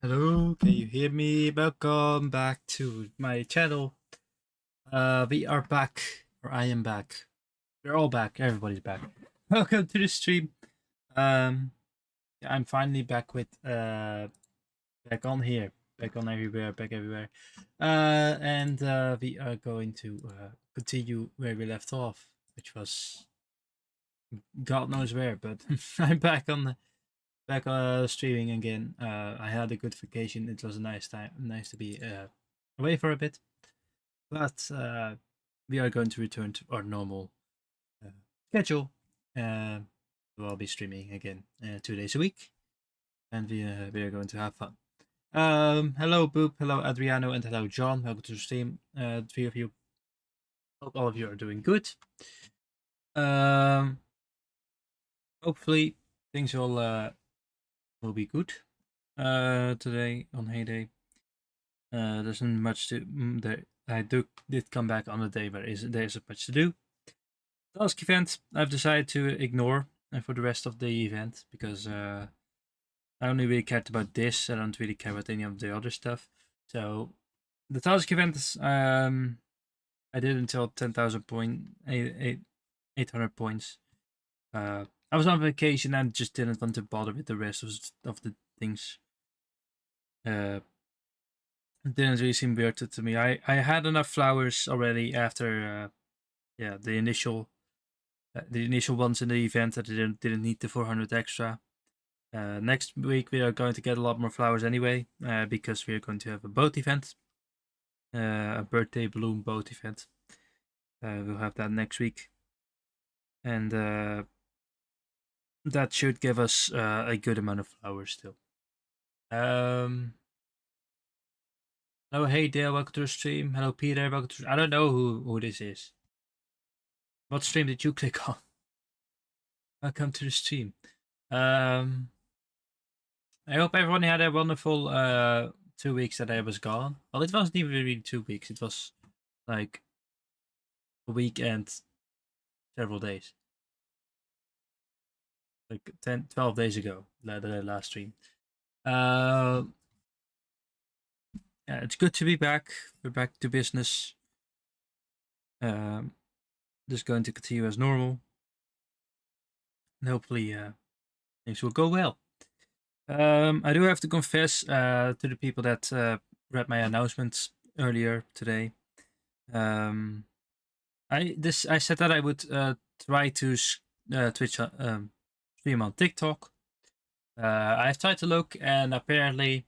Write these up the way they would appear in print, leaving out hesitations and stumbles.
Hello, can you hear me? Welcome back to my channel. We are back, or I am back. We're all back. Everybody's back. Welcome to the stream. I'm finally back with back on here, back on everywhere, back everywhere. And we are going to continue where we left off, which was God knows where. But I'm back on the streaming again. I had a good vacation. It was a nice time, nice to be away for a bit. But we are going to return to our normal schedule. We'll be streaming again 2 days a week, and we are going to have fun. Hello Boop, hello Adriano, and hello John. Welcome to the stream. 3 of you. Hope all of you are doing good. Hopefully things will be good today on Heyday. There's not much to I did come back on a day where there isn't much to do. Task event I've decided to ignore for the rest of the event because I only really cared about this. I don't really care about any of the other stuff. So the task event I did until 10,800 points. I was on vacation and just didn't want to bother with the rest of the things. It didn't really seem weird to me. I had enough flowers already after the initial ones in the event that I didn't need the 400 extra. Next week we are going to get a lot more flowers anyway, because we are going to have a boat event, a birthday balloon boat event. We'll have that next week, and that should give us a good amount of flowers still. Hello, hey Dale, welcome to the stream. Hello, Peter, welcome to. I don't know who this is. What stream did you click on? Welcome to the stream. I hope everyone had a wonderful 2 weeks that I was gone. Well, it wasn't even really 2 weeks. It was like a week and several days. Like 12 days ago, the last stream. Yeah, it's good to be back. We're back to business. Just going to continue as normal. And hopefully things will go well. I do have to confess to the people that read my announcements earlier today. I said that I would try to Twitch stream on TikTok. I've tried to look, and apparently,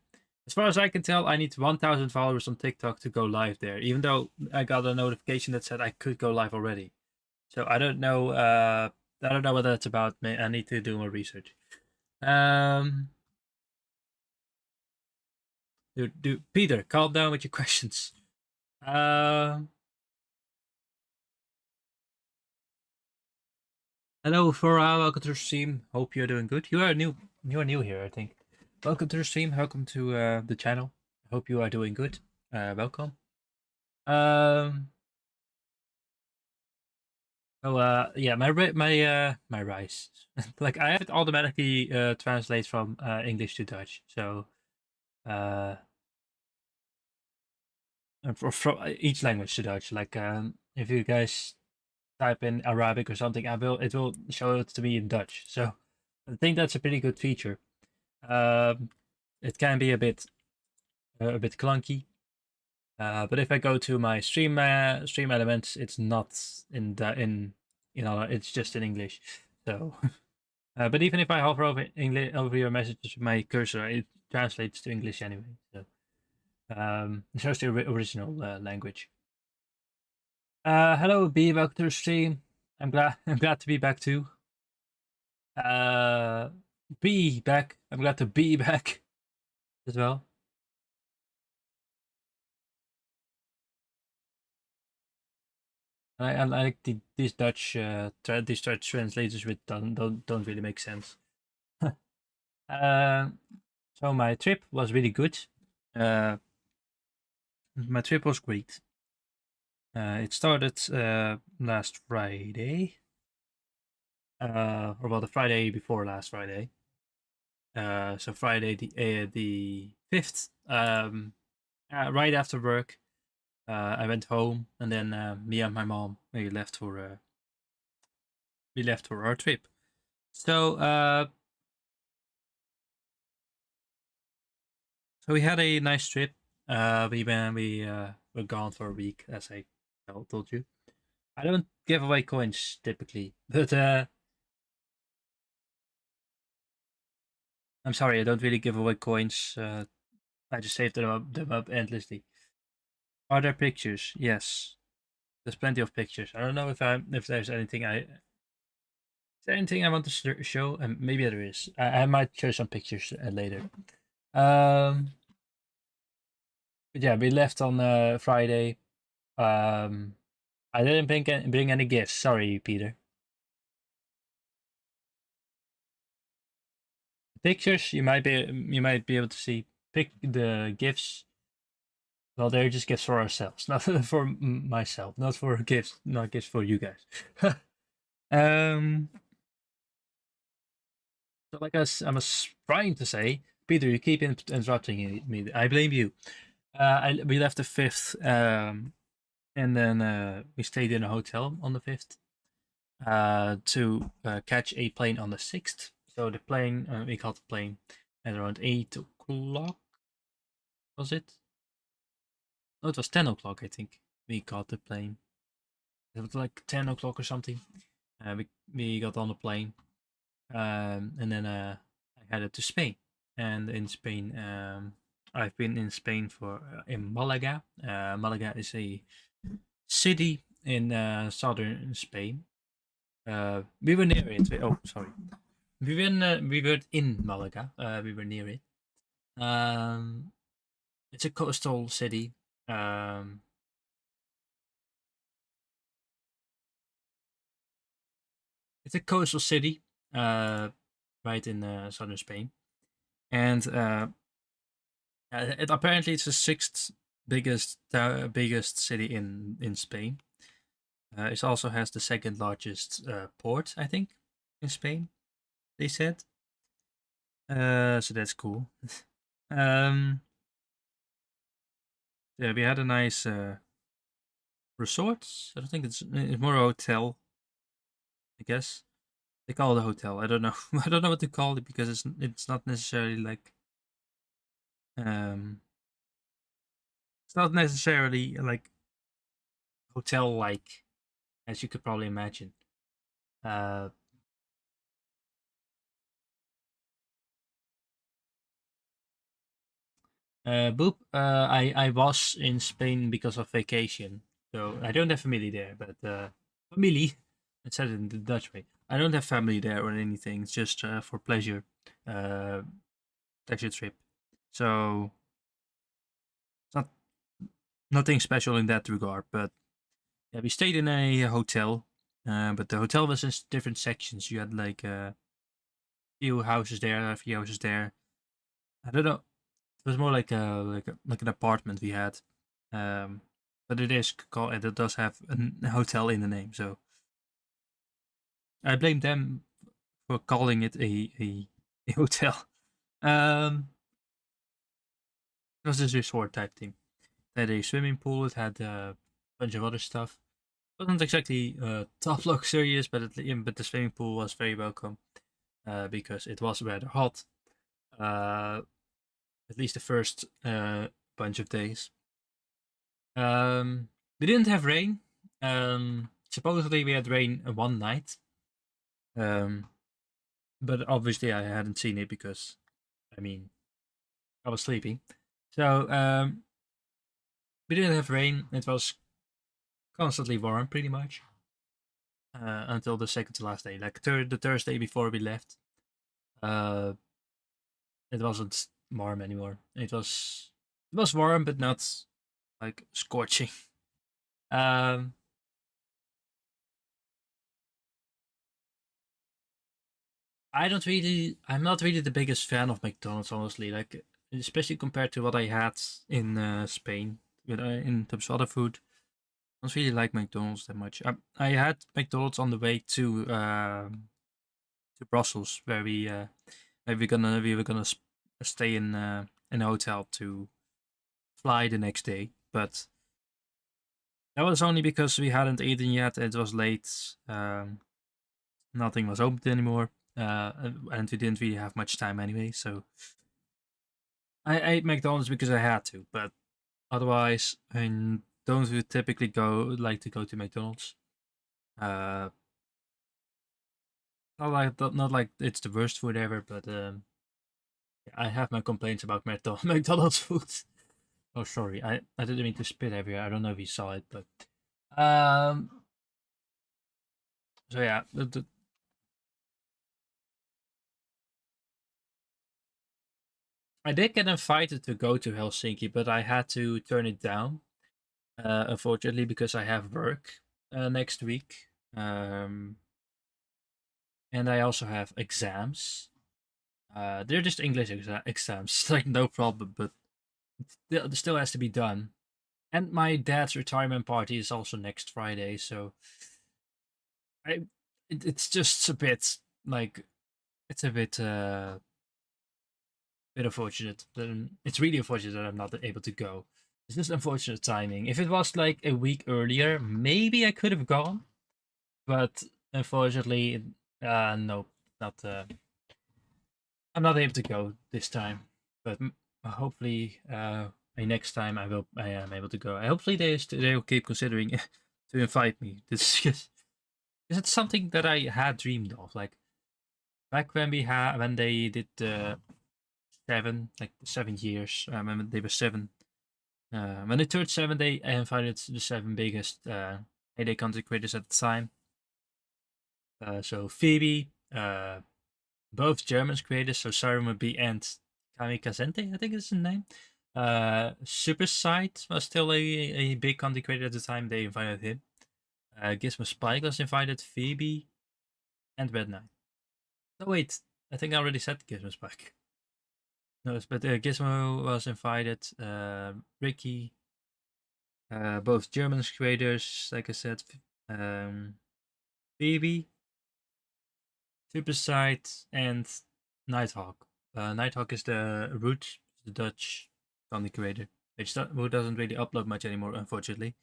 as far as I can tell, I need 1,000 followers on TikTok to go live there, even though I got a notification that said I could go live already. So I don't know. I don't know what that's about. I need to do more research. Peter, calm down with your questions. Hello, Flora. Welcome to the stream. Hope you're doing good. You are new here, I think. Welcome to the stream. Welcome to the channel. I hope you are doing good. Welcome. Yeah, my rice. Like I have it automatically translate from English to Dutch. So from each language to Dutch. Like if you guys type in Arabic or something, it will show it to me in Dutch. So I think that's a pretty good feature. It can be a bit clunky, but if I go to my stream elements, it's not it's just in English. So, but even if I hover over your messages with my cursor, it translates to English anyway. So, it shows the original language. Hello, B. Welcome to the stream. I'm glad to be back too. Be back. I'm glad to be back as well. I like these Dutch translators which don't really make sense. So my trip was really good. My trip was great. It started last Friday, or well, the Friday before last Friday. So Friday the 5th, right after work, I went home, and then me and my mom we left for our trip. So we had a nice trip. We were gone for a week, as I told you. I don't give away coins typically, but I'm sorry, I don't really give away coins. I just save them up endlessly. Are there pictures? Yes, there's plenty of pictures. I don't know if there's anything I want to show, and maybe there is. I might show some pictures later. But yeah, we left on Friday. I didn't bring any gifts. Sorry, Peter. Pictures you might be able to see. Pick the gifts. Well, they're just gifts for ourselves, not for myself, not for gifts, not gifts for you guys. um. So like I was trying to say, Peter, you keep interrupting me. I blame you. We left the 5th, and then we stayed in a hotel on the 5th to catch a plane on the 6th. So the plane, we caught the plane at around 8 o'clock. Was it? No, it was 10 o'clock, I think. We caught the plane. It was like 10 o'clock or something. We got on the plane, and then I headed to Spain. And in Spain, I've been in Spain in Malaga. Malaga is a city in southern Spain. We were near it. Oh, sorry. We were in Malaga. We were near it. It's a coastal city. It's a coastal city, right in southern Spain, and apparently it's the 6th biggest city in Spain. It also has the 2nd largest port, I think, in Spain. They said. So that's cool. Yeah, we had a nice resort. I don't think it's more a hotel. I guess they call it a hotel. I don't know. I don't know what to call it because it's not necessarily like it's not necessarily like hotel like as you could probably imagine. Uh, Boop. I was in Spain because of vacation, so I don't have family there. But family, it said it in the Dutch way. I don't have family there or anything. It's just for pleasure, uh, pleasure trip. So it's not nothing special in that regard. But yeah, we stayed in a hotel, but the hotel was in different sections. You had like a few houses there, a few houses there. I don't know. It was more like like an apartment we had, um, but it is called and it does have a hotel in the name. So I blame them for calling it a hotel. It was this resort type thing. It had a swimming pool. It had a bunch of other stuff. It wasn't exactly top luxurious, but but the swimming pool was very welcome because it was rather hot. At least the first bunch of days. We didn't have rain. Supposedly we had rain one night. But obviously I hadn't seen it because, I mean, I was sleeping. So we didn't have rain. It was constantly warm, pretty much, until the second to last day, like the Thursday before we left. Uh, it wasn't warm anymore. It was warm, but not like scorching. Um, I'm not really the biggest fan of McDonald's, honestly. Like, especially compared to what I had in Spain, in terms of other food. I don't really like McDonald's that much. I had McDonald's on the way to Brussels, where we were gonna stay in. in a hotel to fly the next day, but that was only because we hadn't eaten yet. It was late. Nothing was open anymore, and we didn't really have much time anyway. So I ate McDonald's because I had to, but otherwise, I don't typically like to go to McDonald's. Not like it's the worst food ever, but I have my complaints about McDonald's food. Oh, sorry, I didn't mean to spit everywhere. I don't know if you saw it, but so yeah, I did get invited to go to Helsinki, but I had to turn it down, unfortunately, because I have work next week, and I also have exams. They're just English exams, like no problem, but it still has to be done. And my dad's retirement party is also next Friday, so it's just a bit like it's a bit unfortunate. It's really unfortunate that I'm not able to go. It's just unfortunate timing. If it was like a week earlier, maybe I could have gone, but unfortunately, no, not. I'm not able to go this time, but hopefully, next time I am able to go. Hopefully they'll keep considering to invite me. This is it's something that I had dreamed of, like back when they did 7 years, when they were 7. When they turned 7, they invited the 7 biggest heyday content creators at the time. So Phoebe, both German creators, so Saruma B and Kamikazente, I think is his name. Supercell was still a big content creator at the time. They invited him. Gizmo Spike was invited, Phoebe, and Red Knight. No, wait, I think I already said Gizmo Spike. No, but Gizmo was invited, Ricky, both German creators, like I said, Phoebe, Superside, and Nighthawk. Nighthawk is the Root, the Dutch content creator, who doesn't really upload much anymore, unfortunately.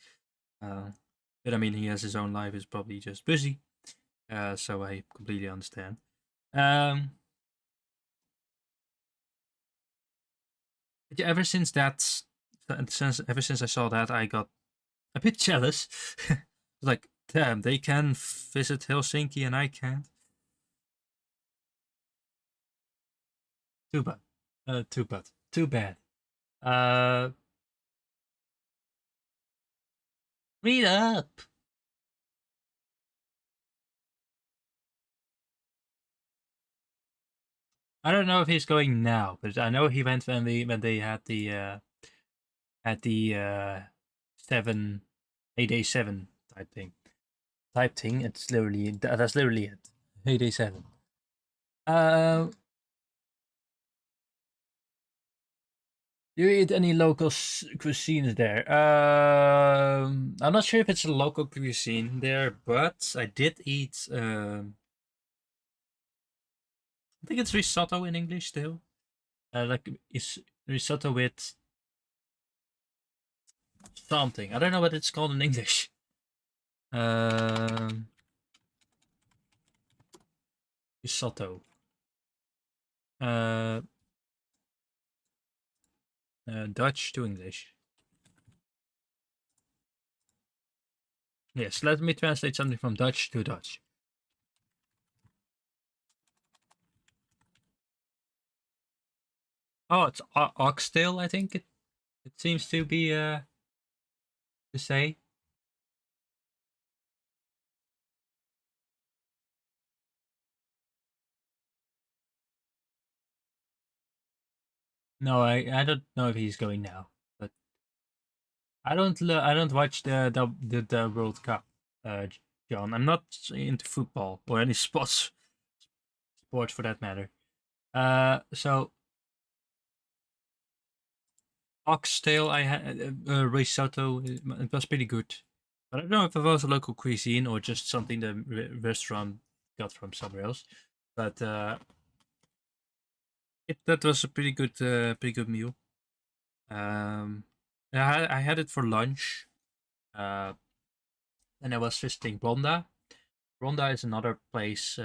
But I mean, he has his own life, is probably just busy, so I completely understand. Ever since I saw that, I got a bit jealous. Like, damn, they can visit Helsinki and I can't. Too bad. Too bad. Read up. I don't know if he's going now, but I know he went when they had the 7 heyday 7 type thing. It's literally that's literally it. Heyday 7. Do you eat any local cuisines there? I'm not sure if it's a local cuisine there, but I did eat. I think it's risotto in English still. Like it's risotto with something. I don't know what it's called in English. Risotto. Dutch to English. Yes, let me translate something from Dutch to Dutch. Oh, it's oxtail, I think it seems to be to say. No, I don't know if he's going now, but I don't watch the World Cup, John. I'm not into football or any sports for that matter. So oxtail, I had risotto. It was pretty good, but I don't know if it was a local cuisine or just something the restaurant got from somewhere else. But that was a pretty good meal. I had it for lunch. And I was visiting Ronda. Ronda is another place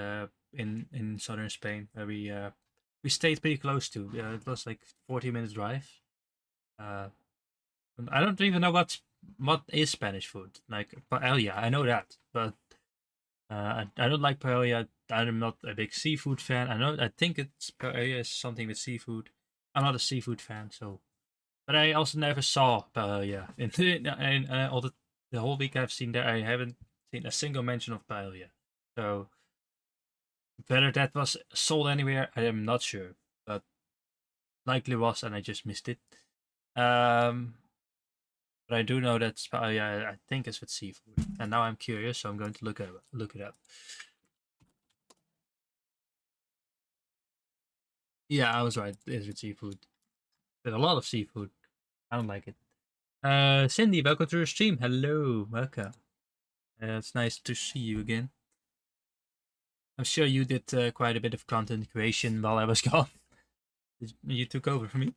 in southern Spain where we stayed pretty close to. It was like 40 minutes drive. Uh, and I don't even know what is Spanish food. Like paella, I know that, but I don't like paella. I'm not a big seafood fan. I think it's paella is something with seafood. I'm not a seafood fan, so. But I also never saw paella. In all the whole week I've seen there, I haven't seen a single mention of paella. So whether that was sold anywhere, I am not sure, but likely was, and I just missed it. But I do know that paella, I think, is with seafood, and now I'm curious, so I'm going to look it up. Yeah, I was right. It is with seafood, with a lot of seafood. I don't like it. Cindy, welcome to the stream. Hello, welcome. It's nice to see you again. I'm sure you did quite a bit of content creation while I was gone. You took over for me.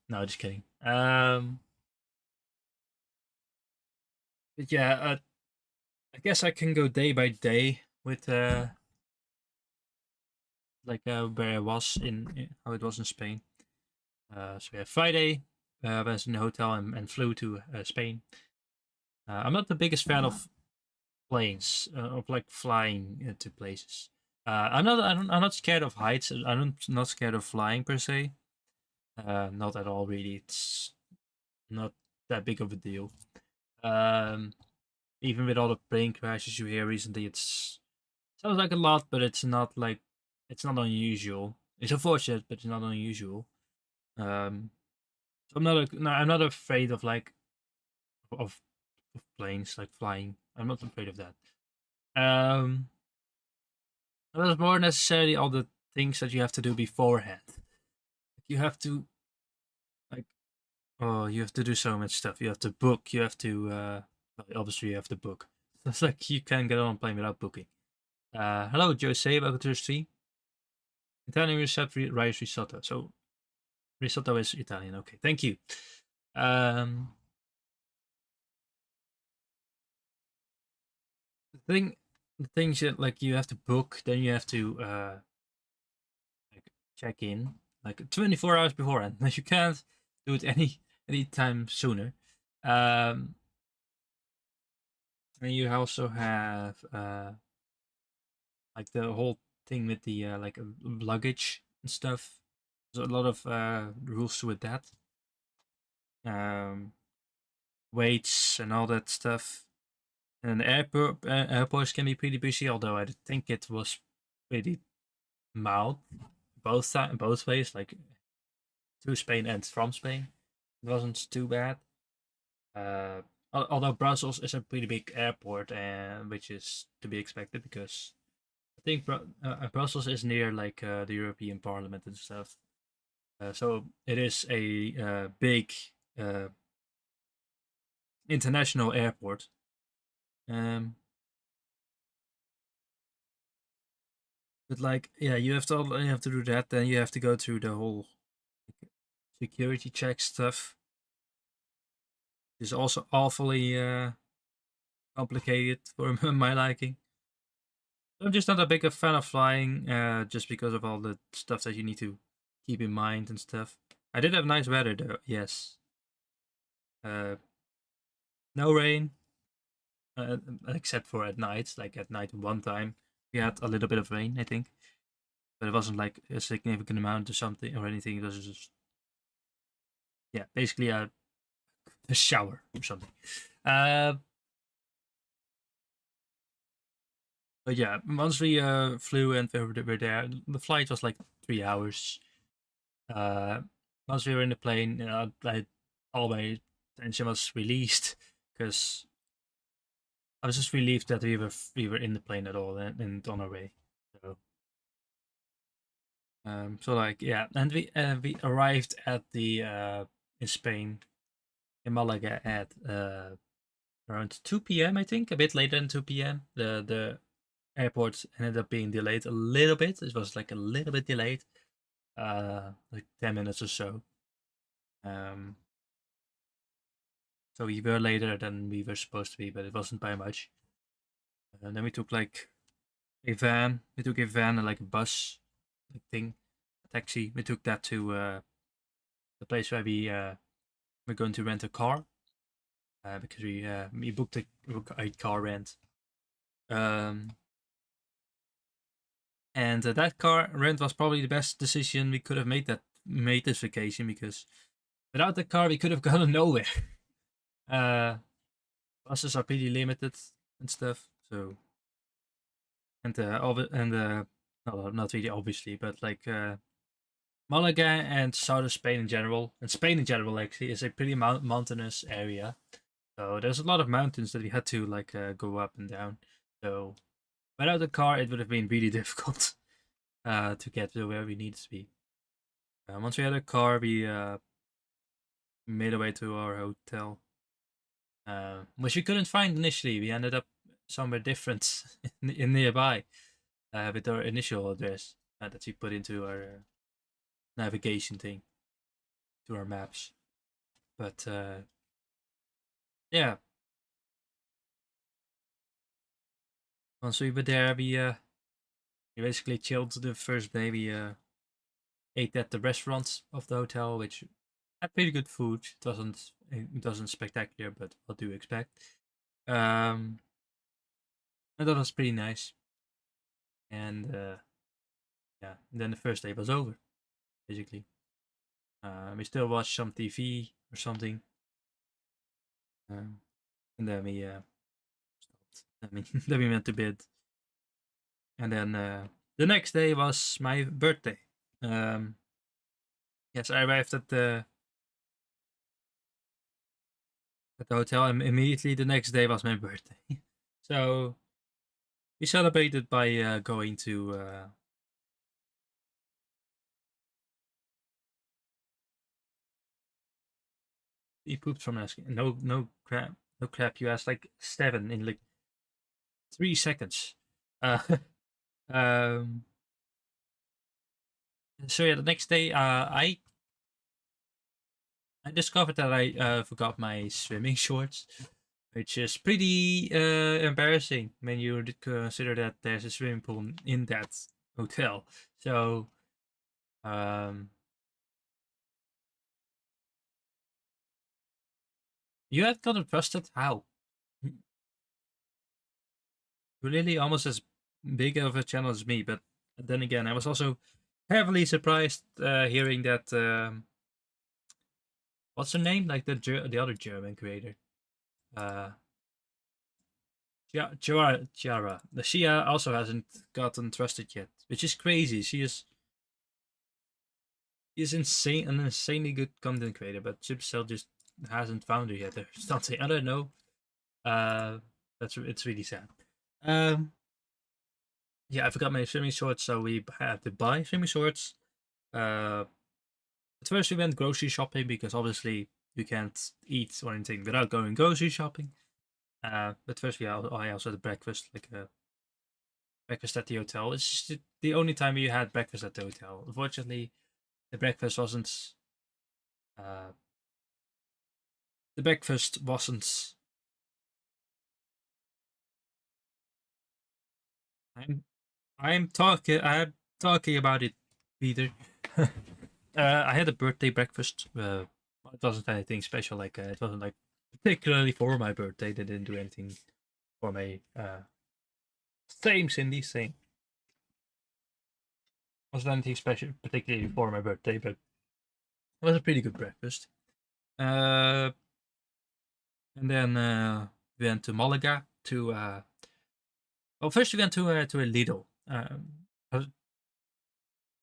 No, just kidding. But yeah, I guess I can go day by day with where I was in how it was in Spain. So we have Friday. I was in the hotel and flew to Spain. I'm not the biggest fan of planes, of like flying to places. I'm not scared of heights. I'm not scared of flying per se. Not at all, really. It's not that big of a deal. Even with all the plane crashes you hear recently, sounds like a lot, but it's not unusual. It's unfortunate, but it's not unusual. So I'm not afraid of of, of planes like flying. I'm not afraid of that. Um, There's more necessarily all the things that you have to do beforehand. You have to like you have to do so much stuff. You have to book. You have to obviously you have to book. It's like you can't get on a plane without booking. Hello, Jose. Welcome to the stream. Italian recipe rice risotto. So risotto is Italian. Okay, thank you. Um, the things that like you have to book, then you have to like check in like 24 hours beforehand. You can't do it any time sooner. And you also have like the whole thing with the luggage and stuff. There's a lot of rules with that. Weights and all that stuff. And the airports can be pretty busy, although I think it was pretty mild both ways, like to Spain and from Spain. It wasn't too bad. Although Brussels is a pretty big airport, and which is to be expected because I think Brussels is near the European Parliament and stuff. So it is a big uh, international airport. Um, but yeah, you have to do that. Then you have to go through the whole security check stuff. It's also awfully complicated for my liking. I'm just not a big fan of flying, just because of all the stuff that you need to keep in mind and stuff. I did have nice weather though, yes. Uh, no rain, except for at night. Like at night, one time we had a little bit of rain, I think, but it wasn't like a significant amount or something or anything. It was just basically a shower or something. But yeah, once we flew and we were there, the flight was like 3 hours. Uh, Once we were in the plane, all my tension was released because I was just relieved that we were in the plane at all and on our way. So, and we arrived at the in Spain in Malaga at around 2 p.m. I think, a bit later than 2 p.m. The airport ended up being delayed a little bit. It was like a little bit delayed, like 10 minutes or so. Um, so we were later than we were supposed to be, but it wasn't by much. And then we took like a van. We took a van and like a bus, like thing, a taxi. We took that to the place where we're going to rent a car. Because we booked a car rent. And that car rent was probably the best decision we could have made this vacation, because without the car we could have gone nowhere. Buses are pretty limited and stuff. So no, not really obviously, but like Malaga and south of Spain in general, and Spain in general actually, is a pretty mountainous area. So there's a lot of mountains that we had to like go up and down. So without the car, it would have been really difficult to get to where we needed to be. Once we had a car, we made our way to our hotel, which we couldn't find initially. We ended up somewhere different in nearby with our initial address that we put into our navigation thing, to our maps. But yeah, once we were there, we basically chilled the first day. We ate at the restaurant of the hotel, which had pretty good food. It wasn't spectacular, but what do you expect? And that was pretty nice. And yeah, and then the first day was over, basically. We still watched some TV or something, and then we stopped. Then we went to bed, and then the next day was my birthday. Yes, I arrived at the hotel, and immediately the next day was my birthday. So we celebrated by going to he pooped from asking. No crap. You asked like 7 in like 3 seconds. Uh, um. So yeah, the next day, I discovered that I forgot my swimming shorts, which is pretty embarrassing when you consider that there's a swimming pool in that hotel. So um, you had gotten trusted? How? You're really almost as big of a channel as me, but then again, I was also heavily surprised hearing that. What's her name? Like the other German creator. Uh, Chiara. The Shia also hasn't gotten trusted yet, which is crazy. She is an insanely good content creator, but Supercell just hasn't found her yet or something. I don't know. It's really sad. Um, yeah, I forgot my swimming shorts, so we had to buy swimming shorts. At first we went grocery shopping because obviously you can't eat or anything without going grocery shopping. But first I also had breakfast, like a breakfast at the hotel. It's just the only time you had breakfast at the hotel. Unfortunately, the breakfast wasn't. Uh, the breakfast wasn't. I'm I'm talking about it, Peter. I had a birthday breakfast. It wasn't anything special. Like it wasn't like particularly for my birthday. They didn't do anything for me. Same, Cindy. Same. Wasn't anything special particularly for my birthday, but it was a pretty good breakfast. Uh, and then we went to Malaga to. Well, first we went to a Lidl.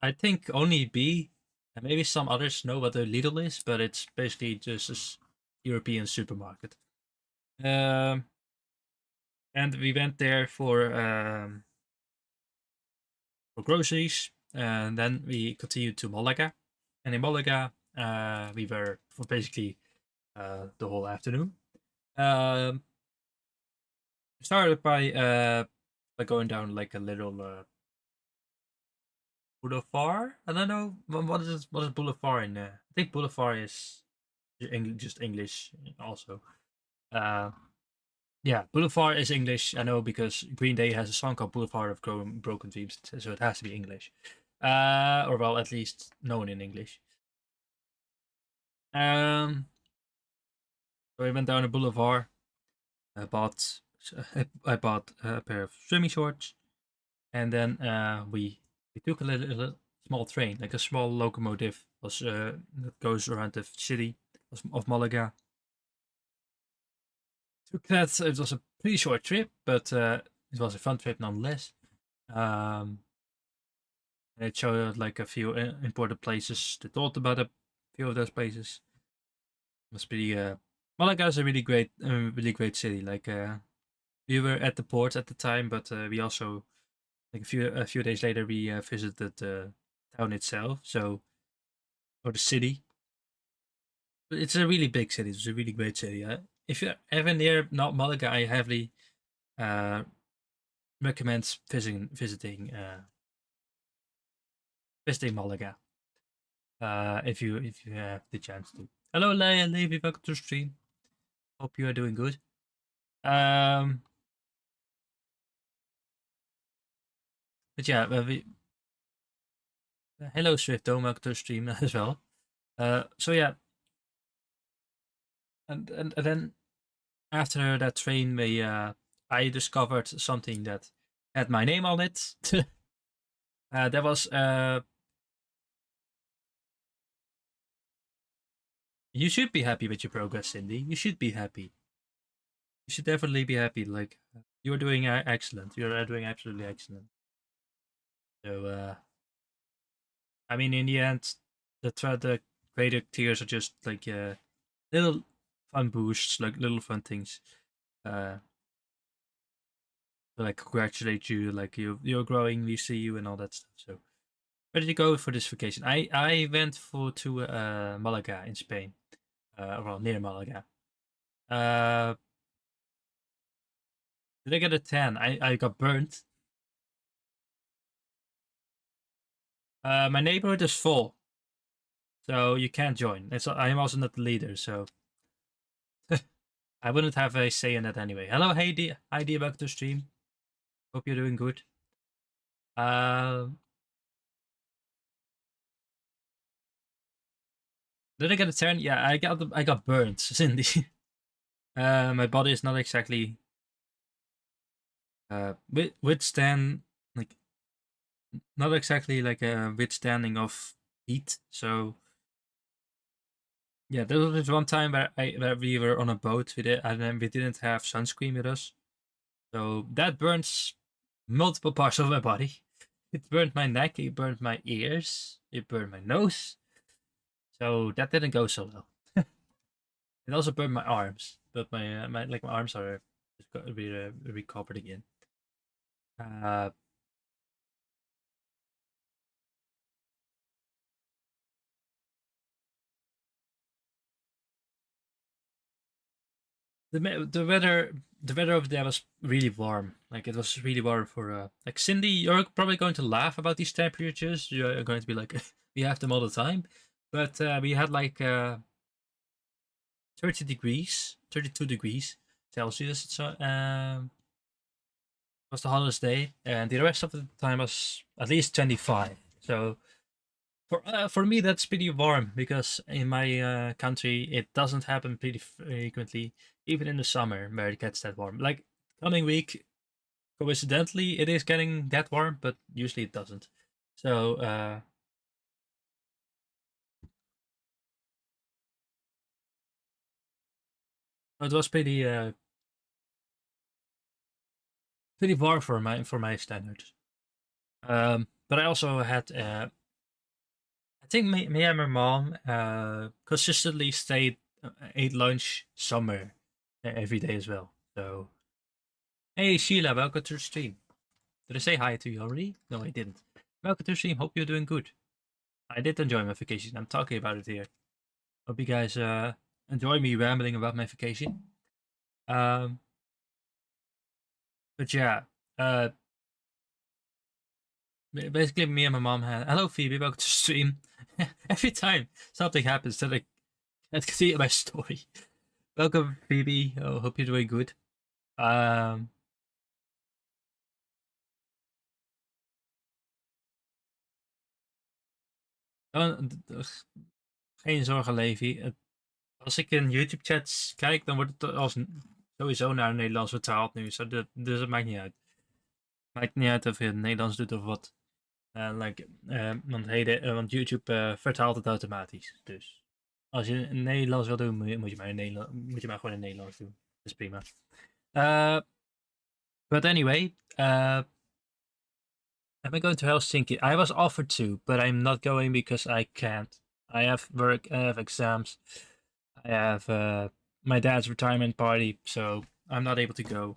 I think only B and maybe some others know what a Lidl is, but it's basically just a European supermarket. Um, and we went there for groceries, and then we continued to Malaga. And in Malaga, we were for basically the whole afternoon. Um, started by going down like a little boulevard. I don't know what is boulevard in there. I think boulevard is just English also. Yeah, Boulevard is English. I know because Green Day has a song called Boulevard of Broken Dreams, so it has to be English. Or well, at least known in English. So we went down a boulevard. I bought I bought a pair of swimming shorts, and then we took a little small train, like a small locomotive, that goes around the city of Malaga. Took that. It was a pretty short trip, but it was a fun trip nonetheless. Um, it showed like a few important places. They talked about a few of those places. It was pretty. Malaga is a really great city. Like we were at the port at the time, but we also like a few days later we visited the town itself. So or the city. It's a really big city. It's a really great city. If you're ever near not Malaga, I heavily uh, recommend visiting Malaga. If you have the chance to. Hello, Leia, Levi, welcome to the stream. Hope you are doing good. But yeah, hello Swifto, welcome to the stream as well. So yeah, and then after that train, I discovered something that had my name on it. That was you should be happy with your progress, Cindy. You should be happy. You should definitely be happy. Like you're doing excellent. You're doing absolutely excellent. So I mean, in the end, the greater tiers are just like little fun boosts, like little fun things. To, like congratulate you, like you're growing, we see you, and all that stuff. So where did you go for this vacation? I went to Malaga in Spain, well near Malaga. Did I get a 10? I got burnt. My neighborhood is full, so you can't join. I'm also not the leader, so I wouldn't have a say in that anyway. Hello, Heidi. Heidi, back to stream. Hope you're doing good. Did I get a 10? Yeah, I got burnt, Cindy. My body is not exactly withstand like not exactly like a withstanding of heat. So yeah, there was one time where we were on a boat with it, and then we didn't have sunscreen with us, so that burns multiple parts of my body. It burned my neck, it burned my ears, it burned my nose. So that didn't go so well. It also burned my arms, but my arms are just got recovered again. Uh, the weather over there was really warm. Like it was really warm for like Cindy. You're probably going to laugh about these temperatures. You're going to be like, we have them all the time, but we had like 30 degrees, 32 degrees Celsius. So was the hottest day, and the rest of the time was at least 25. So for me that's pretty warm because in my country it doesn't happen pretty frequently, even in the summer where it gets that warm. Like coming week, coincidentally, it is getting that warm, but usually it doesn't. So it was pretty warm for my standards. But I also had I think me and my mom consistently ate lunch somewhere every day as well. So hey Sheila, welcome to the stream. Did I say hi to you already? No, I didn't. Welcome to the stream. Hope you're doing good. I did enjoy my vacation. I'm talking about it here. Hope you guys enjoy me rambling about my vacation. Um, but yeah, basically me and my mom had. Hello Phoebe, welcome to the stream. Every time something happens, that As you can see in my story. Welcome, Phoebe. Oh, hope you're doing good. Um, geen zorgen, Levi. Als ik in YouTube-chats kijk, dan wordt het sowieso naar Nederlands vertaald nu. Dus het maakt niet uit. Maakt niet uit of je het Nederlands doet of wat. Want YouTube vertaalt het automatisch. Dus als je in Nederlands wil doen, moet je maar gewoon in Nederlands doen. Dat is prima. But anyway, am I going to Helsinki? I was offered to, but I'm not going because I can't. I have work, I have exams, I have my dad's retirement party, so I'm not able to go.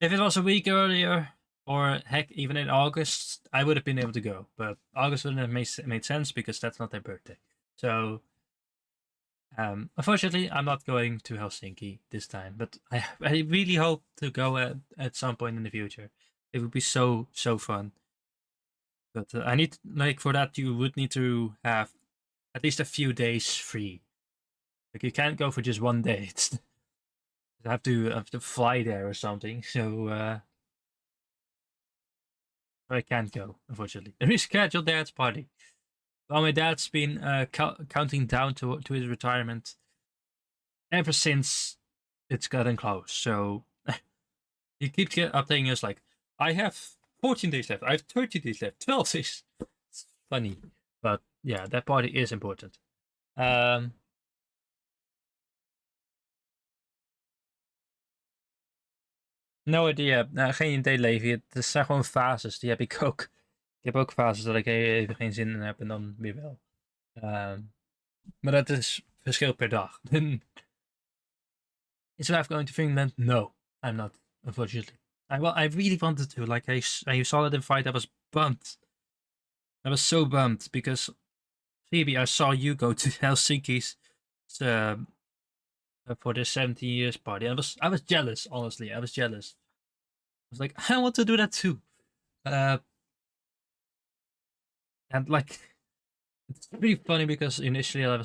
If it was a week earlier, or heck, even in August, I would have been able to go. But August wouldn't have made sense because that's not their birthday. So, unfortunately, I'm not going to Helsinki this time. But I really hope to go at some point in the future. It would be so fun. But I need, like, for that you would need to have at least a few days free. Like, you can't go for just one day. I have to fly there or something. So I can't go, unfortunately. Rescheduled dad's party. Well, my dad's been counting down to his retirement ever since it's gotten close. So he keeps updating us like, I have 14 days left, I have 30 days left, 12 days. It's funny. But yeah, that party is important. No idea. Geen idee, Levi. Het zijn gewoon fases. Die heb ik ook. Ik heb ook fases dat ik even geen zin in heb en dan weer wel. Maar dat is verschil per dag. Is life going to Finland? No, I'm not, unfortunately. I really wanted to. Like, I saw that invite. I was bummed. I was so bummed because Phoebe, I saw you go to Helsinki's for the 17 years party. I was jealous, honestly. I was jealous. I was like, I want to do that too. And like, it's pretty funny because initially I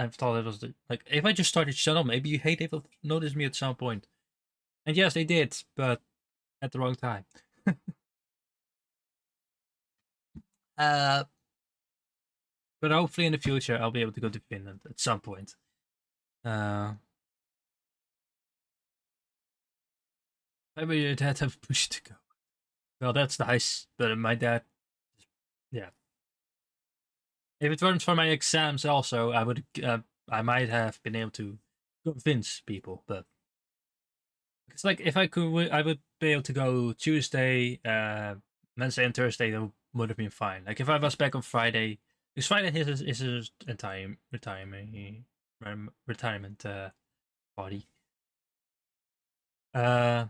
thought it was like, if I just started channel, maybe they will notice me at some point. And yes, they did, but at the wrong time. But hopefully in the future I'll be able to go to Finland at some point. Maybe your dad have pushed to go. Well, that's nice, but my dad, yeah. If it weren't for my exams, also I might have been able to convince people, but it's like if I could, I would be able to go Tuesday, Wednesday, and Thursday. That would have been fine. Like if I was back on Friday, because Friday is his entire retirement party. I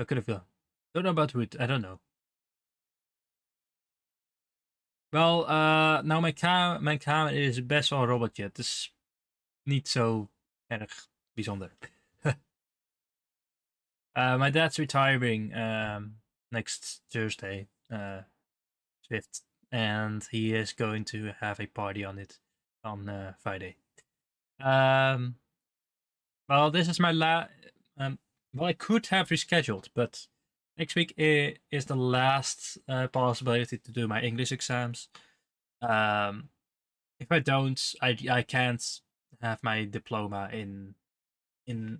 could have gone. Don't know about Wood. I don't know. Wel, nou mijn kamer is best wel een robotje. Het is niet zo erg bijzonder. My dad's retiring next Thursday, 5th, and he is going to have a party on it on Friday. Well, this is my well, I could have rescheduled, but next week is the last possibility to do my English exams. If I don't, I can't have my diploma in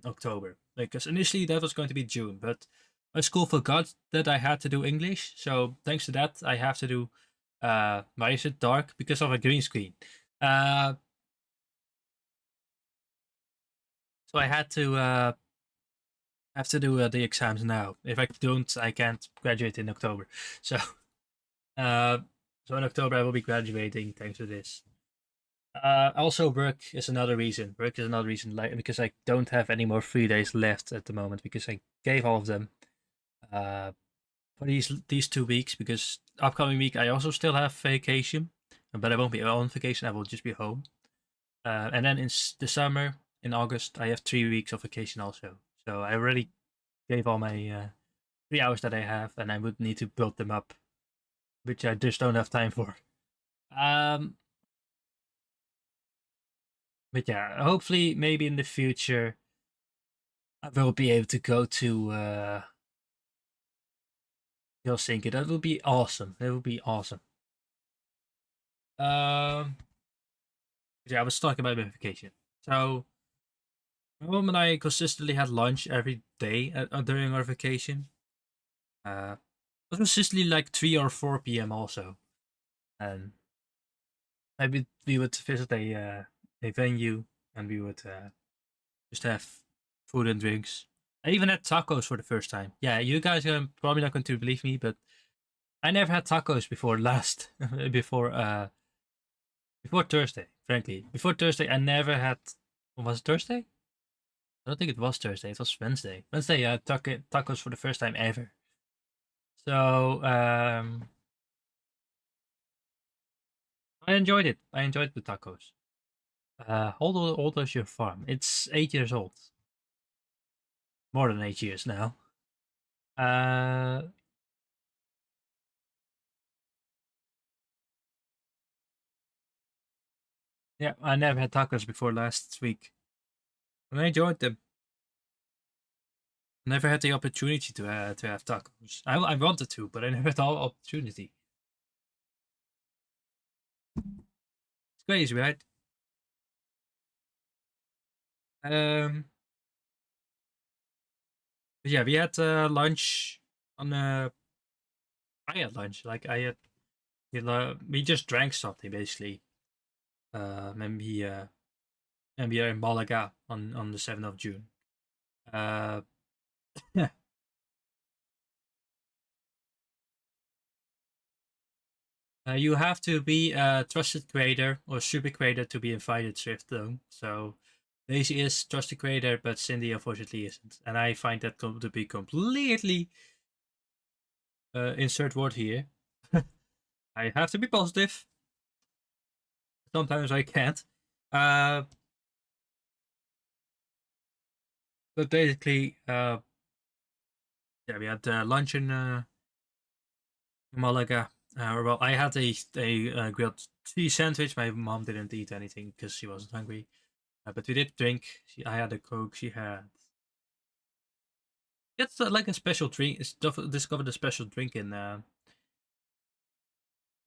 October, because initially that was going to be June, but my school forgot that I had to do English. So thanks to that, I have to do why is it dark? Because of a green screen. So I had to do the exams now. If I don't, I can't graduate in October. So in October I will be graduating thanks to this. Also, work is another reason. Like, because I don't have any more free days left at the moment because I gave all of them for these 2 weeks. Because upcoming week I also still have vacation, but I won't be on vacation. I will just be home. And then in the summer, in August, I have 3 weeks of vacation also. So I already gave all my 3 hours that I have, and I would need to build them up, which I just don't have time for. But yeah, hopefully, maybe in the future, I will be able to go to Helsinki. That would be awesome. That would be awesome. Um, yeah, I was talking about my vacation. So, my mom and I consistently had lunch every day during our vacation. It was consistently like 3 or 4 p.m. also. And maybe we would visit a venue and we would just have food and drinks. I even had tacos for the first time. Yeah, you guys are probably not going to believe me, but I never had tacos before last before before Thursday. Frankly, before Thursday, I never had. Was it Thursday? I don't think it was Thursday. It was Wednesday. Wednesday, I had tacos for the first time ever. So I enjoyed it. I enjoyed the tacos. How old is your farm? It's 8 years old. More than 8 years now. Uh, yeah, I never had tacos before last week, and I enjoyed them. Never had the opportunity to have tacos. I wanted to, but I never had the opportunity. It's crazy, right? Um, but yeah, we had lunch on. I had lunch. Like I had, we just drank something basically. Maybe and we are in Malaga on the 7th of June. Uh, you have to be a trusted creator or super creator to be invited to Swift though. So Daisy is trusted creator, but Cindy unfortunately isn't, and I find that to be completely insert word here. I have to be positive. Sometimes I can't. Uh, but basically, yeah, we had lunch in Malaga. Well, I had a grilled cheese sandwich. My mom didn't eat anything because she wasn't hungry. But we did drink. I had a Coke. She had. It's like a special drink. Discovered a special drink in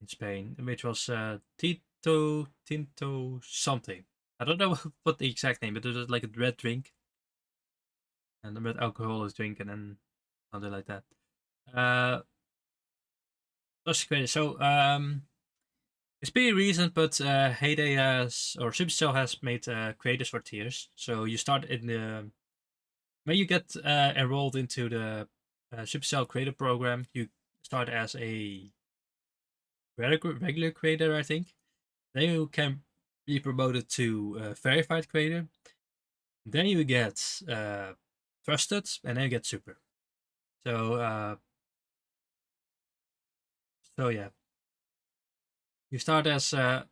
Spain, which was Tinto something. I don't know what the exact name, but it was like a red drink and the red alcohol is drink and then something like that. Uh, that's great. So it's pretty recent, but Heyday has or Supercell has made creators for tiers. So you start in the when you get enrolled into the Supercell Creator Program, you start as a regular creator, I think. Then you can be promoted to verified creator. Then you get trusted, and then you get super. So yeah, you start as a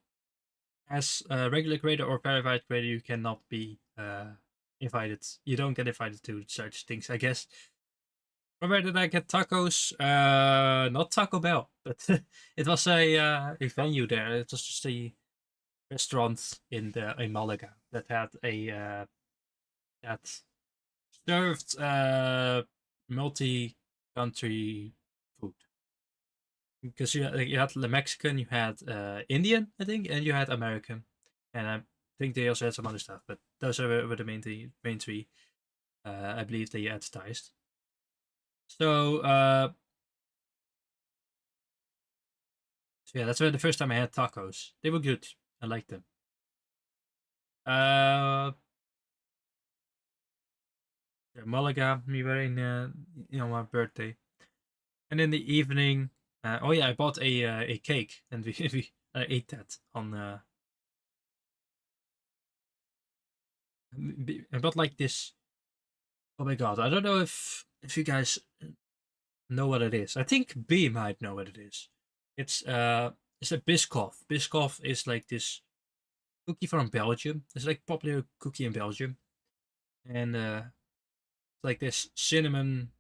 regular creator or verified creator. You cannot be invited. You don't get invited to such things, I guess. From where did I get tacos? Not Taco Bell, but it was a venue there. It was just a restaurant in Malaga that had a that served multi-country food because you had the Mexican, you had Indian, I think, and you had American, and I think they also had some other stuff, but those were the main three. I believe they advertised. So yeah, that's where the first time I had tacos. They were good. I liked them. Uh, yeah, Malaga, we were in my birthday, and in the evening, oh yeah, I bought a cake, and we ate that on. I bought like this. Oh my god, I don't know if you guys know what it is. I think B might know what it is. It's a Biscoff. Biscoff is like this cookie from Belgium. It's like popular cookie in Belgium, and it's like this cinnamon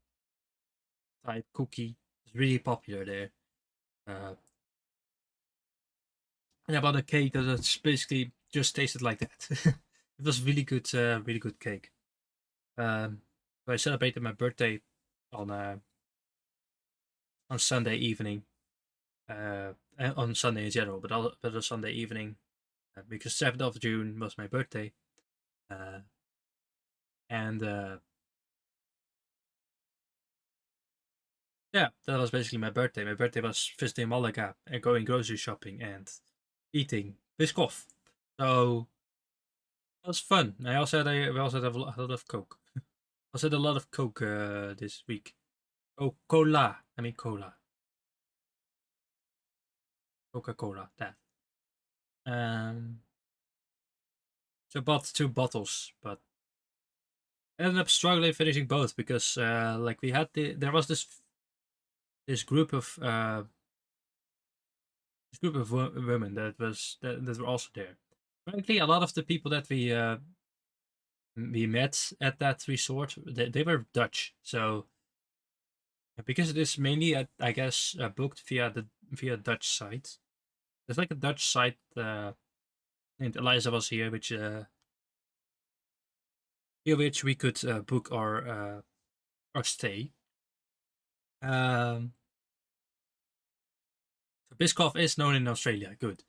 type cookie. It's really popular there. Uh, and I bought a cake that's basically just tasted like that. It was really good cake. So I celebrated my birthday on Sunday evening, on Sunday in general, but on Sunday evening, because 7th of June was my birthday, and yeah, that was basically my birthday. My birthday was visiting Malaga and going grocery shopping and eating Biscoff. So it was fun. We also had a lot of Coke. Also had a lot of Coke this week. Oh, cola. I mean cola. Coca-Cola. That. Um. So I bought 2 bottles, but I ended up struggling finishing both because like there was this group of women that were also there. Frankly, a lot of the people that we met at that resort, they were Dutch. So because it is mainly, I guess, booked via Dutch site. There's like a Dutch site named Eliza was here, which we could book our stay. So Biscoff is known in Australia. Good.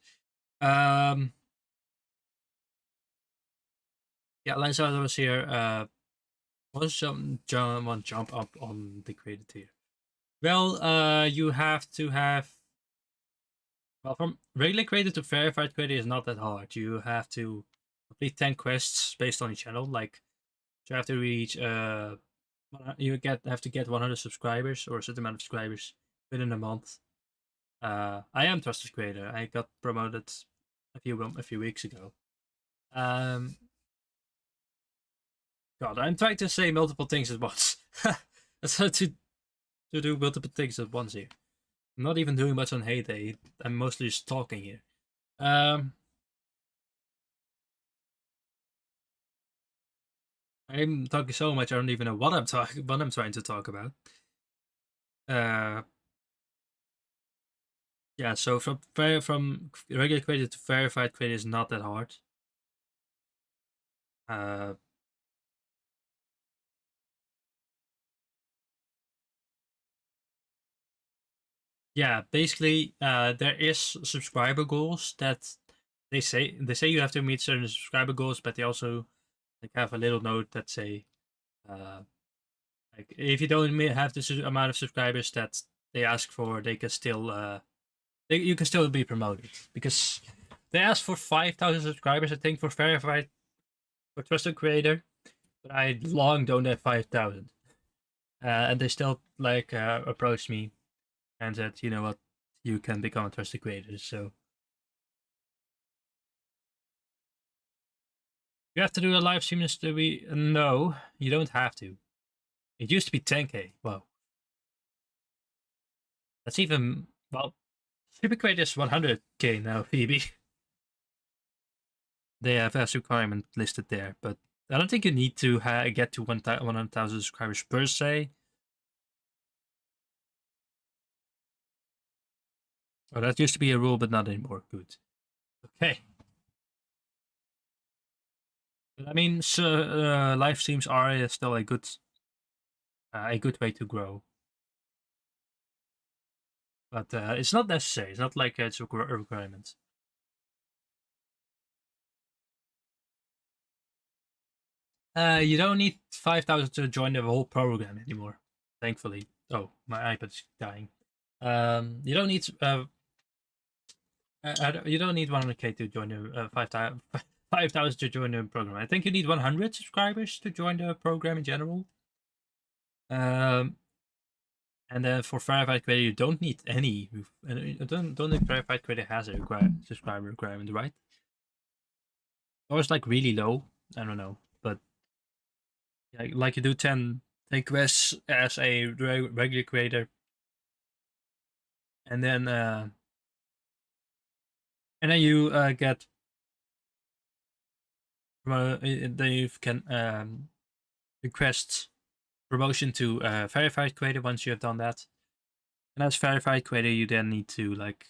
Yeah, Eliza was here. Was one jump up on the creator tier? Well, you have to have. Well, from regular creator to verified creator is not that hard. You have to complete 10 quests based on each channel. Like, you have to reach have to get 100 subscribers or a certain amount of subscribers within a month. I am trusted creator. I got promoted a few weeks ago. God, I'm trying to say multiple things at once. That's how to do multiple things at once here. I'm not even doing much on Heyday. I'm mostly just talking here. I'm talking so much I don't even know what I'm trying to talk about. Yeah, so from regular creator to verified creator is not that hard. Yeah, basically, there is subscriber goals that they say you have to meet certain subscriber goals, but they also like have a little note that say, like if you don't have the amount of subscribers that they ask for, they can still you can still be promoted because they asked for 5,000 subscribers, I think, for verified for trusted creator, but I long don't have 5,000, and they still like approached me and said, you know what, you can become a trusted creator. So you have to do a live stream to be no, you don't have to. It used to be 10k. Wow, that's even well. Super creator is 100k now, Phoebe. They have as requirement listed there, but I don't think you need to get to 100,000 subscribers per se. Oh, that used to be a rule, but not anymore. Good. Okay. But I mean, so, live streams are still a good way to grow. But it's not necessary. It's not like it's a requirement. You don't need 5,000 to join the whole program anymore. Thankfully. Oh, my iPad's dying. You don't need you don't need 100k to join the 5,000 to join the program. I think you need 100 subscribers to join the program in general. And then for verified creator, you don't need any. Don't think verified creator has a subscriber requirement, right? Or it's like really low. I don't know, but yeah, like you do 10 quests as a regular creator, and then you get then you can request promotion to verified creator once you have done that. And as verified creator, you then need to like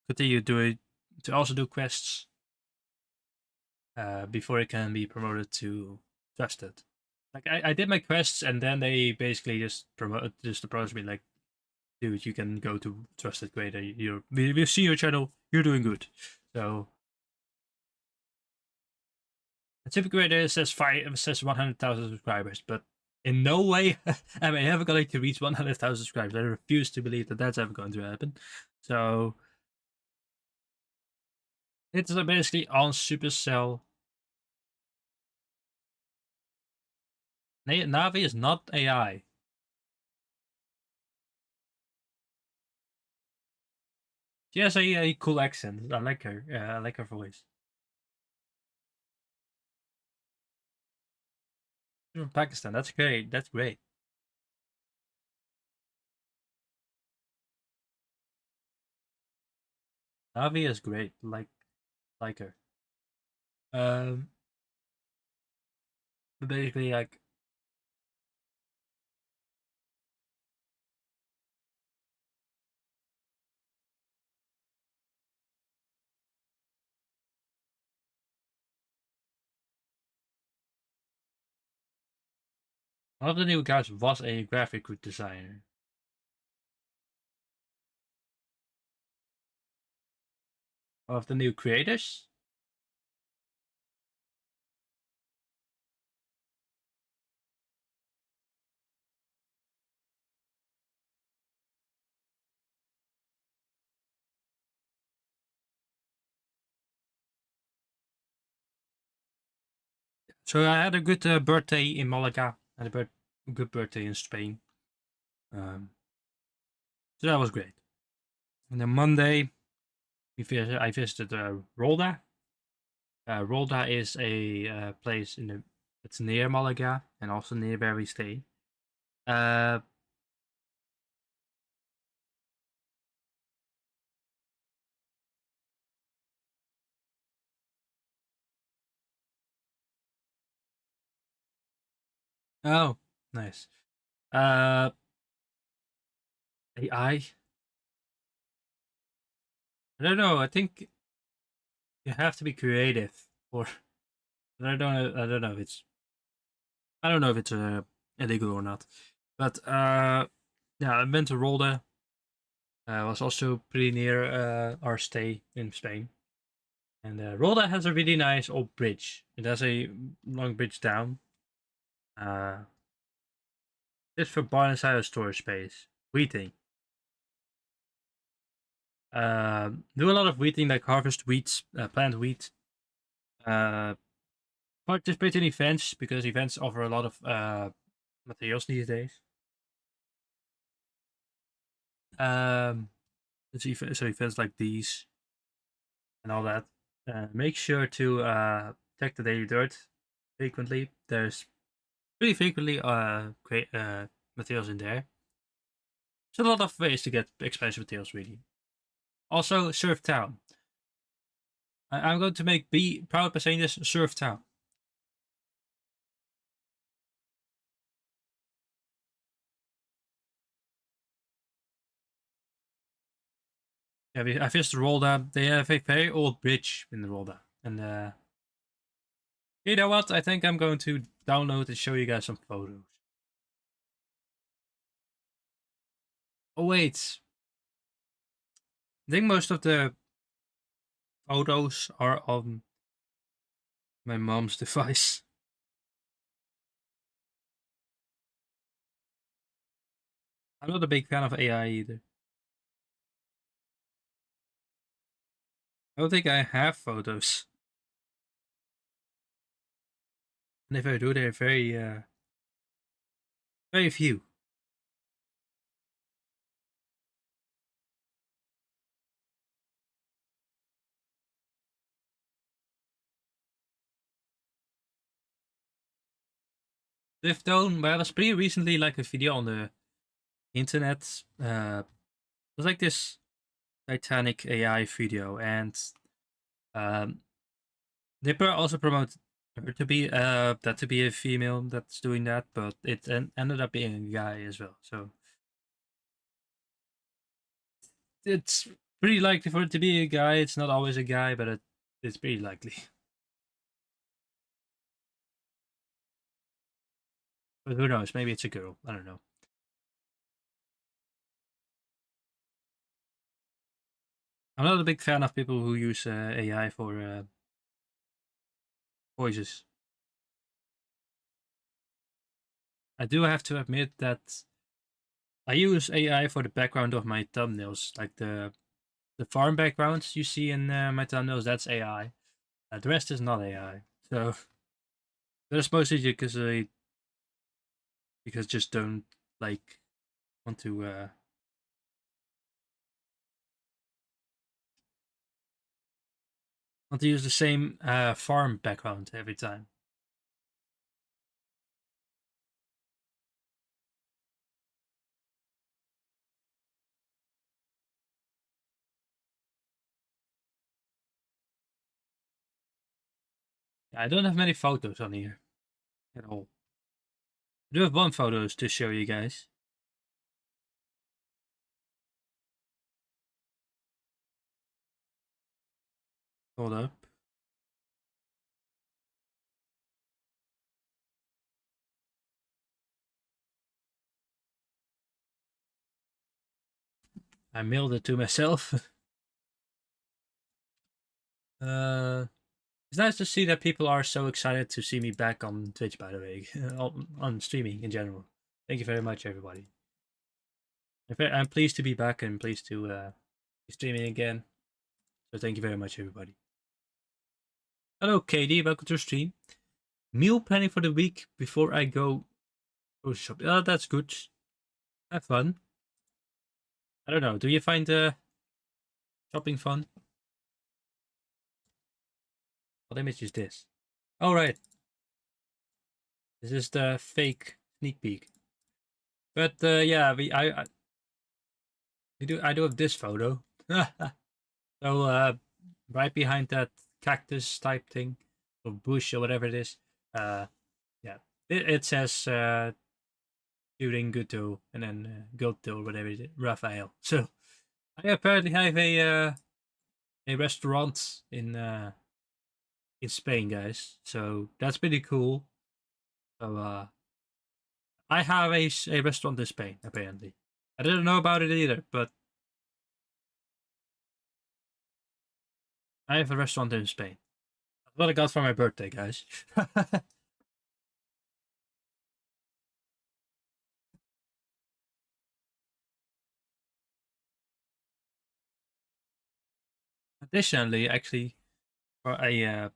continue to also do quests. before it can be promoted to trusted. Like I did my quests, and then they basically just approached me like, dude, you can go to trusted creator. We see your channel. You're doing good. So a typical creator says 100,000 subscribers, but in no way am I ever going to reach 100,000 subscribers. I refuse to believe that that's ever going to happen. So it's basically on Supercell. Navi is not AI. She has a cool accent. I like her. Yeah, I like her voice. She's from Pakistan. That's great. That's great. Navi is great. Like her. Um, basically like one of the new guys was a graphic designer. One of the new creators. So I had a good birthday in Malaga. I had a good birthday in Spain. So that was great. And then Monday, I visited Rolda. Rolda is a place it's near Malaga and also near where we stay. Uh, oh, nice. Uh, AI. I don't know. I think you have to be creative, or I don't know. I don't know if it's illegal or not. But yeah, I went to Rolda. Was also pretty near our stay in Spain. And Rolda has a really nice old bridge. It has a long bridge down. Just for Buenos Aires storage space. Wheating. Do a lot of wheating, like harvest wheat, plant wheat. Participate in events because events offer a lot of materials these days. Um, so events like these and all that. Make sure to check the daily dirt frequently. There's pretty frequently create materials in there. There's a lot of ways to get expensive materials, really. Also, Surf Town. I'm going to make B proud by saying this: Surf Town. Yeah, I visited Rolda. They have a very old bridge in Rolda, and you know what? I think I'm going to download and show you guys some photos. Oh wait, I think most of the photos are on my mom's device. I'm not a big fan of AI either. I don't think I have photos. And if I do, they're very few. Live Down, well, it was pretty recently like a video on the internet. It was like this Titanic AI video, and um, they also promote her to be that to be a female that's doing that, but it ended up being a guy as well. So it's pretty likely for it to be a guy. It's not always a guy, but it's pretty likely. But who knows? Maybe it's a girl. I don't know. I'm not a big fan of people who use AI for voices. I do have to admit that I use AI for the background of my thumbnails, like the farm backgrounds you see in my thumbnails. That's AI. The rest is not AI. So that's mostly because just don't like want to use the same farm background every time. I don't have many photos on here at all. I do have one photo to show you guys. Hold up. I mailed it to myself. It's nice to see that people are so excited to see me back on Twitch, by the way, on streaming in general. Thank you very much, everybody. I'm pleased to be back and pleased to be streaming again. So thank you very much, everybody. Hello, Katie. Welcome to the stream. Meal planning for the week before I go grocery shopping. Oh, that's good. Have fun. I don't know. Do you find shopping fun? What image is this? Oh, right. This is the fake sneak peek. But yeah, I do have this photo. So right behind that cactus type thing or bush or whatever it is, yeah, it says shooting Guto and then Goto or whatever it is, Raphael. So I apparently have a restaurant in Spain, guys. So that's pretty cool. So I have a restaurant in Spain apparently. I didn't know about it either, but I have a restaurant in Spain. That's what I got for my birthday, guys. Additionally, actually, for a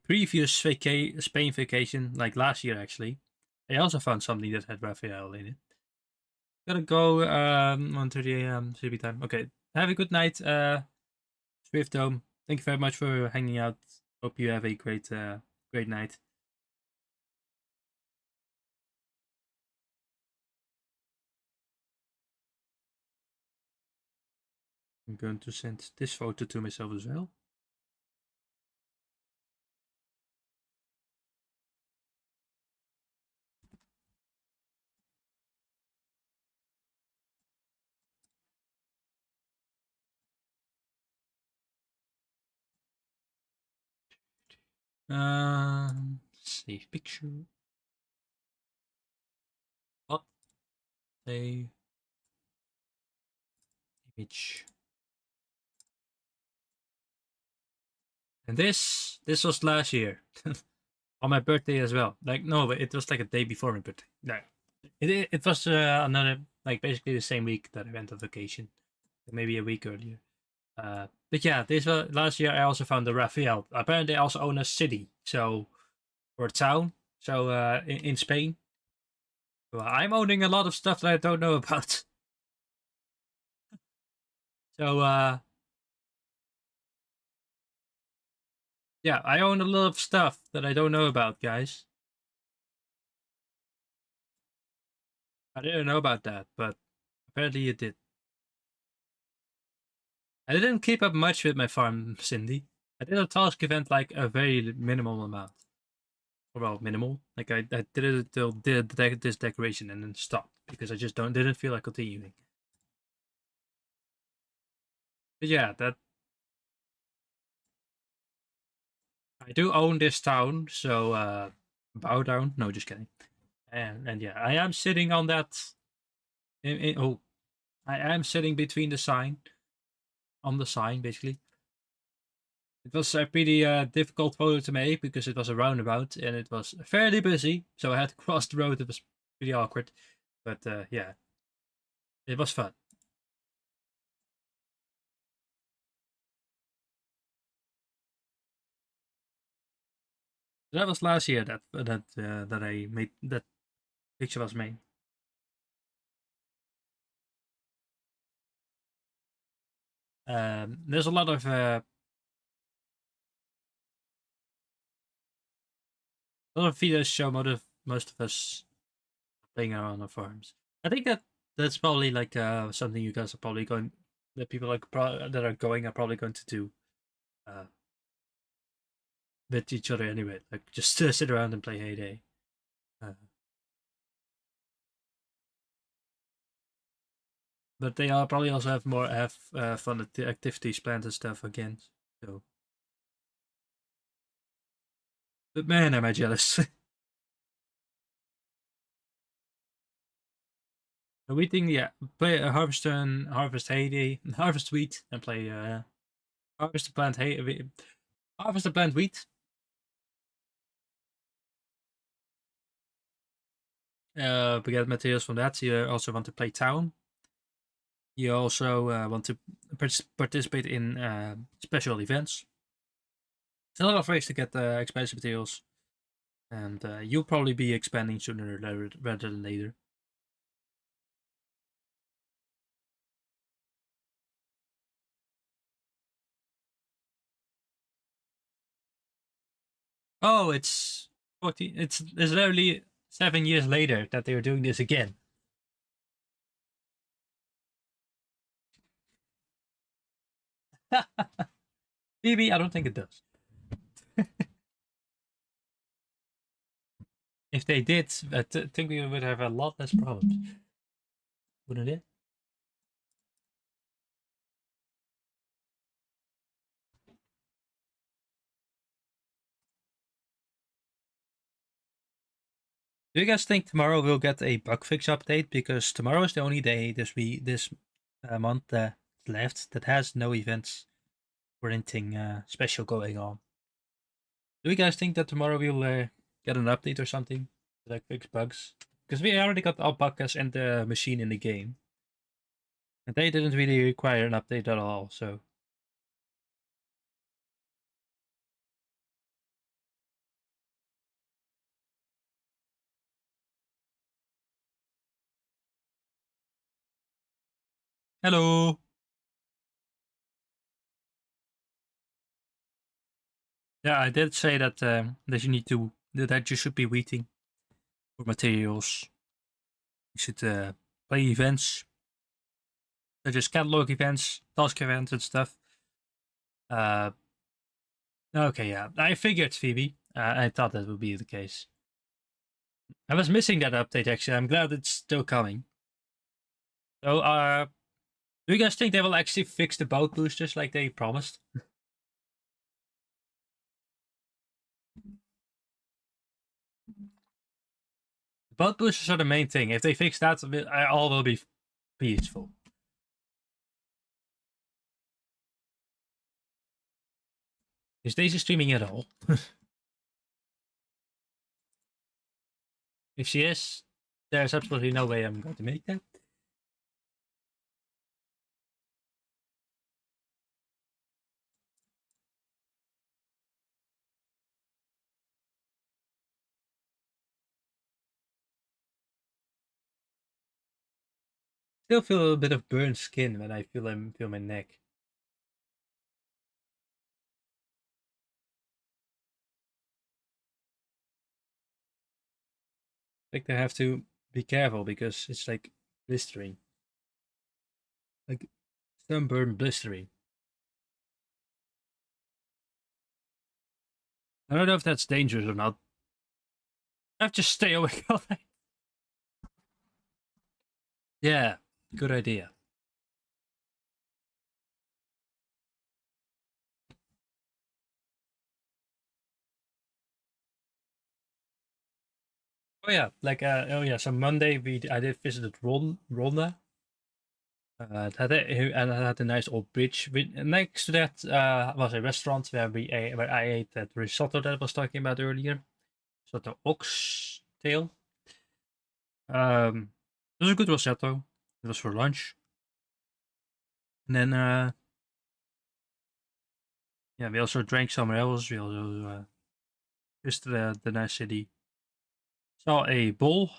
previous Spain vacation, like last year actually, I also found something that had Raphael in it. Gotta go 1:30 a.m. CB time. Okay, have a good night, Swift Dome. Thank you very much for hanging out. Hope you have a great night. I'm going to send this photo to myself as well. Save picture. What? Save image. And this was last year. On my birthday as well. Like no, but it was like a day before my birthday. No, it was another like basically the same week that I went on vacation, maybe a week earlier. But yeah, this was last year. I also found the Raphael. Apparently, they also own a city, so or a town. So in Spain. So I'm owning a lot of stuff that I don't know about. So yeah, I own a lot of stuff that I don't know about, guys. I didn't know about that, but apparently you did. I didn't keep up much with my farm, Cindy. I did a task event like a very minimal amount. Well, minimal. Like I did it till did this decoration and then stopped because I just didn't feel like continuing. But yeah, that I do own this town, so bow down. No, just kidding. And yeah, I am sitting on that. Oh, I am sitting between the sign, on the sign basically. It was a pretty difficult photo to make because it was a roundabout and it was fairly busy, so I had to cross the road. It was pretty awkward, but yeah, it was fun. That was last year that I made that picture was made. There's a lot of videos show most of us playing around on farms. I think that's probably like something you guys are probably going that people like that are going are probably going to do uh, with each other anyway. Like just sit around and play Hay Day. Uh, but they are probably also have fun activities planned and stuff again. So, but man, am I jealous. The wheating, yeah, play harvest and harvest hay day, harvest wheat, and play harvest the plant hay, harvest the plant wheat. We get materials from that. You also want to play town. You also want to participate in special events. There's a lot of ways to get expensive materials, and you'll probably be expanding sooner rather than later. Oh, it's 14. It's literally 7 years later that they are doing this again. Maybe I don't think it does. If they did, I think we would have a lot less problems, wouldn't it? Do you guys think tomorrow we'll get a bug fix update? Because tomorrow is the only day this month left that has no events or anything special going on. Do you guys think that tomorrow we'll get an update or something to like fix bugs? Because we already got alpacas and the machine in the game, and they didn't really require an update at all. So hello. Yeah, I did say that you need to that you should be waiting for materials. You should play events such as catalog events, task events, and stuff. Uh, okay, yeah, I figured, Phoebe. I thought that would be the case. I was missing that update actually. I'm glad it's still coming. So, do you guys think they will actually fix the boat boosters like they promised? The boat boosters are the main thing. If they fix that, all will be peaceful. Is Daisy streaming at all? If she is, there's absolutely no way I'm going to make that. Still feel a little bit of burnt skin when I feel my neck. Like they have to be careful because it's like blistering, like sunburn blistering. I don't know if that's dangerous or not. I have to stay awake all night. Yeah, good idea. Oh yeah, like oh yeah. So Monday I did visit Ronda. It had and it had a nice old bridge. Next to that was a restaurant where I ate that risotto that I was talking about earlier. Risotto oxtail. It was a good risotto. It was for lunch. And then yeah, we also drank somewhere else. We also visited the nice city. Saw a bull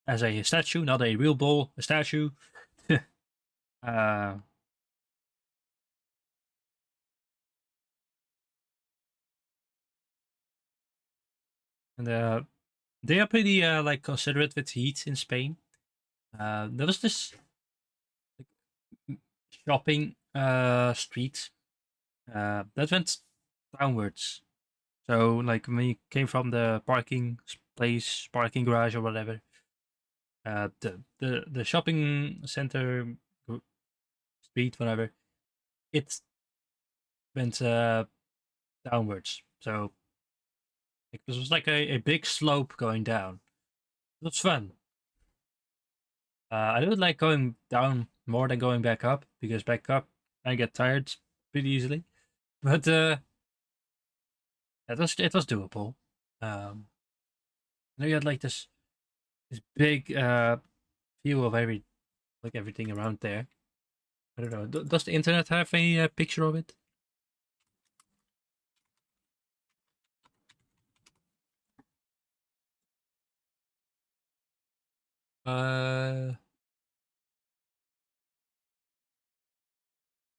as a statue, not a real bull, a statue. uh, and they are pretty like considerate with heat in Spain. There was this like, shopping street that went downwards. So like when you came from the parking garage or whatever, the shopping center street, whatever, it went downwards. So like, this was like a big slope going down. It was fun. I don't like going down more than going back up because back up I get tired pretty easily. But it was doable. And you had like this big view of everything around there. I don't know. Does the internet have a picture of it? Uh,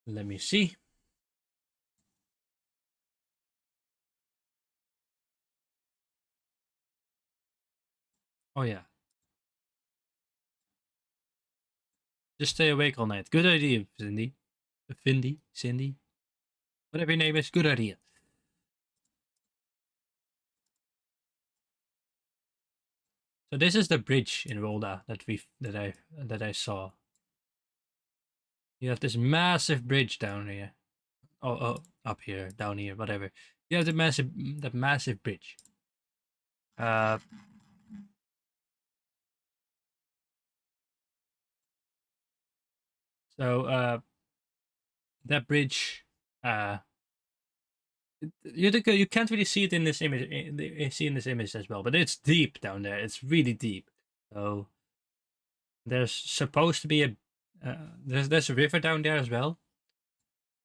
Let me see. Oh yeah, just stay awake all night. Good idea, Cindy, whatever your name is. Good idea. So this is the bridge in Rolda that I saw. You have this massive bridge down here. Oh, up here, down here, whatever. You have the massive bridge. Uh, so that bridge, uh, you can't really see it in this image. See in this image as well, but it's deep down there. It's really deep. So there's supposed to be there's a river down there as well.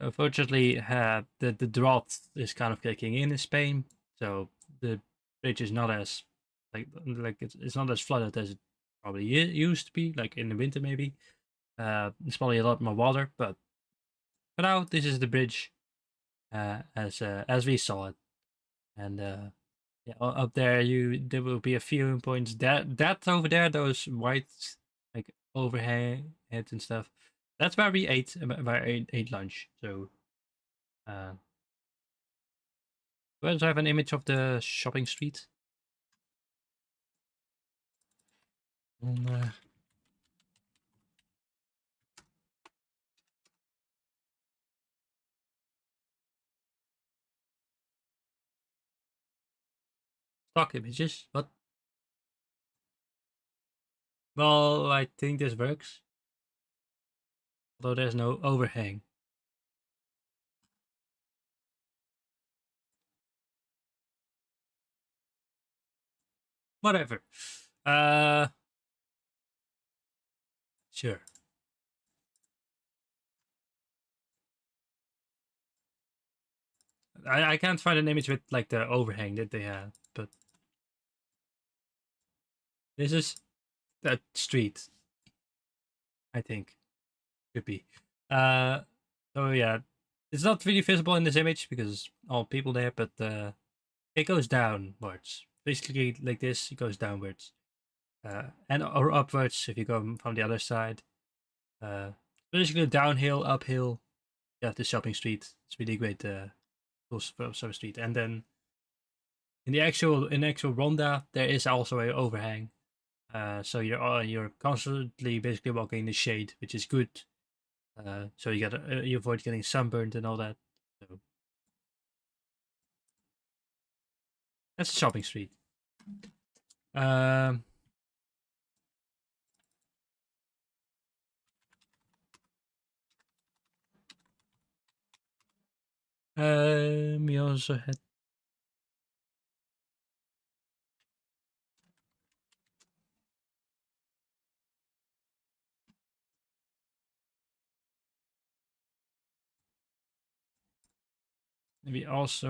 Unfortunately, the drought is kind of kicking in Spain, so the bridge is not as it's not as flooded as it probably used to be, like in the winter maybe. It's probably a lot more water, but for now this is the bridge as we saw it, and yeah, up there there will be a few points that over there, those white like overhang heads and stuff. That's where we where I ate lunch. So uh, do I have an image of the shopping street? On, stock images. What? Well, I think this works, although there's no overhang. Whatever. Uh, sure. I can't find an image with like the overhang that they have, but this is that street. I think could be. Uh, so yeah, it's not really visible in this image because all people there, but it goes downwards. Basically, like this, it goes downwards, and or upwards if you go from the other side. Basically, downhill, uphill. You have the shopping street. It's really great. Shopping street, and then in the actual Ronda, there is also a overhang. So you're constantly basically walking in the shade, which is good. So you avoid getting sunburned and all that. So that's a shopping street. Um, we also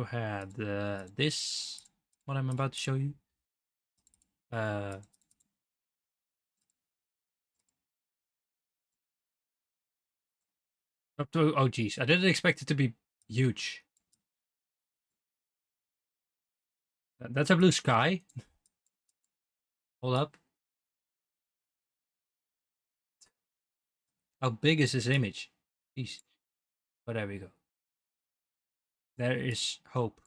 had this, what I'm about to show you. Up to, oh geez, I didn't expect it to be huge. That's a blue sky. Hold up. How big is this image? Jeez. But there we go. There is hope.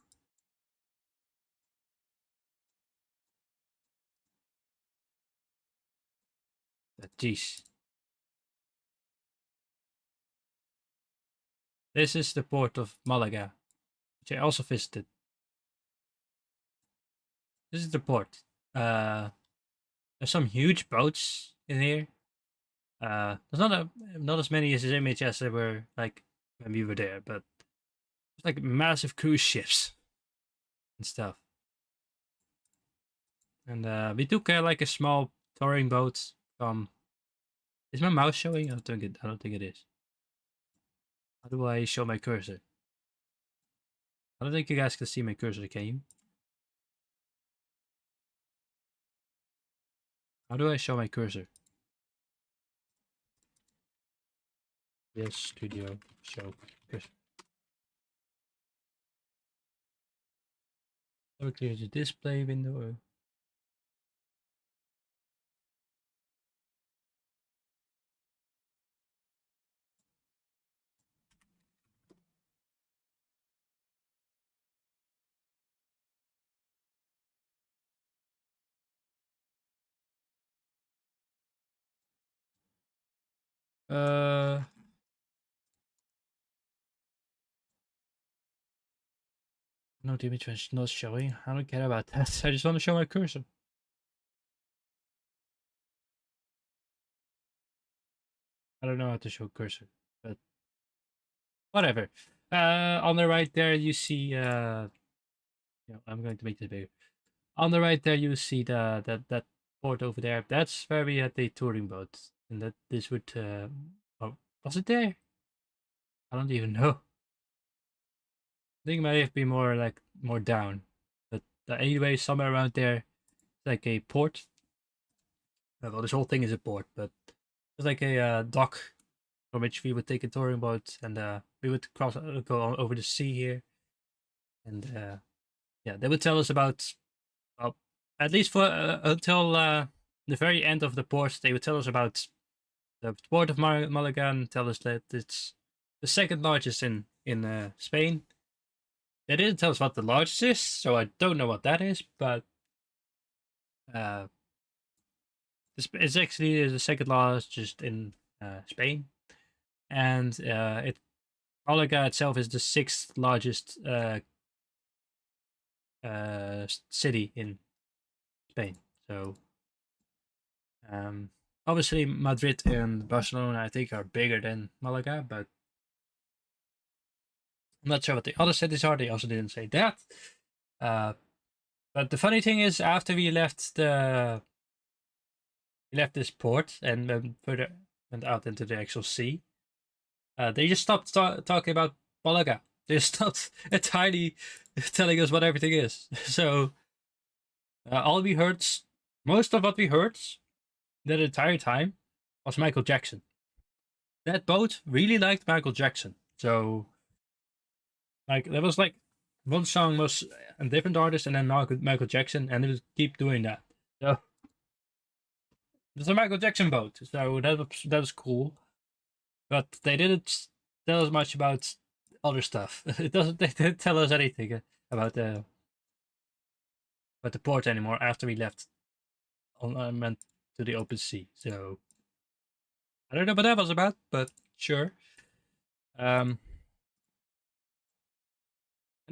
Jeez. This is the port of Malaga, which I also visited. This is the port. There's some huge boats in here. There's not as many as this image as there were like when we were there, but it's like massive cruise ships and stuff. And we took like a small touring boat from. Is my mouse showing? I don't think it is. How do I show my cursor? I don't think you guys can see my cursor, can you? How do I show my cursor? Yes, studio show cursor. Double clear the display window. No, the image was not showing. I don't care about that. I just want to show my cursor. I don't know how to show cursor, but whatever. On the right there, you see. I'm going to make this bigger. On the right there, you see that port over there. That's where we had the touring boat, and that this would. Oh, was it there? I don't even know. I think it might have been more down, but anyway, somewhere around there, it's like a port. Well, this whole thing is a port, but it's like a dock from which we would take a touring boat, and we would go over the sea here, and yeah, they would tell us about, well, at least for until the very end of the port, they would tell us about the port of Malaga, and tell us that it's the second largest in Spain. They didn't tell us what the largest is, so I don't know what that is, but it's actually the second largest in Spain, and Malaga itself is the sixth largest city in Spain. So obviously Madrid and Barcelona, I think, are bigger than Malaga, but I'm not sure what the other cities are. They also didn't say that. But the funny thing is, after we left this port and went out into the actual sea, they just stopped talking about Malaga. They just stopped entirely telling us what everything is. So all we heard, most of what we heard that entire time, was Michael Jackson. That boat really liked Michael Jackson. So like there was like one song was a different artist and then Michael Jackson, and it would keep doing that. So it's a Michael Jackson boat. So that was cool. But they didn't tell us much about other stuff. They didn't tell us anything about the port anymore after we left went to the open sea. So I don't know what that was about, but sure. And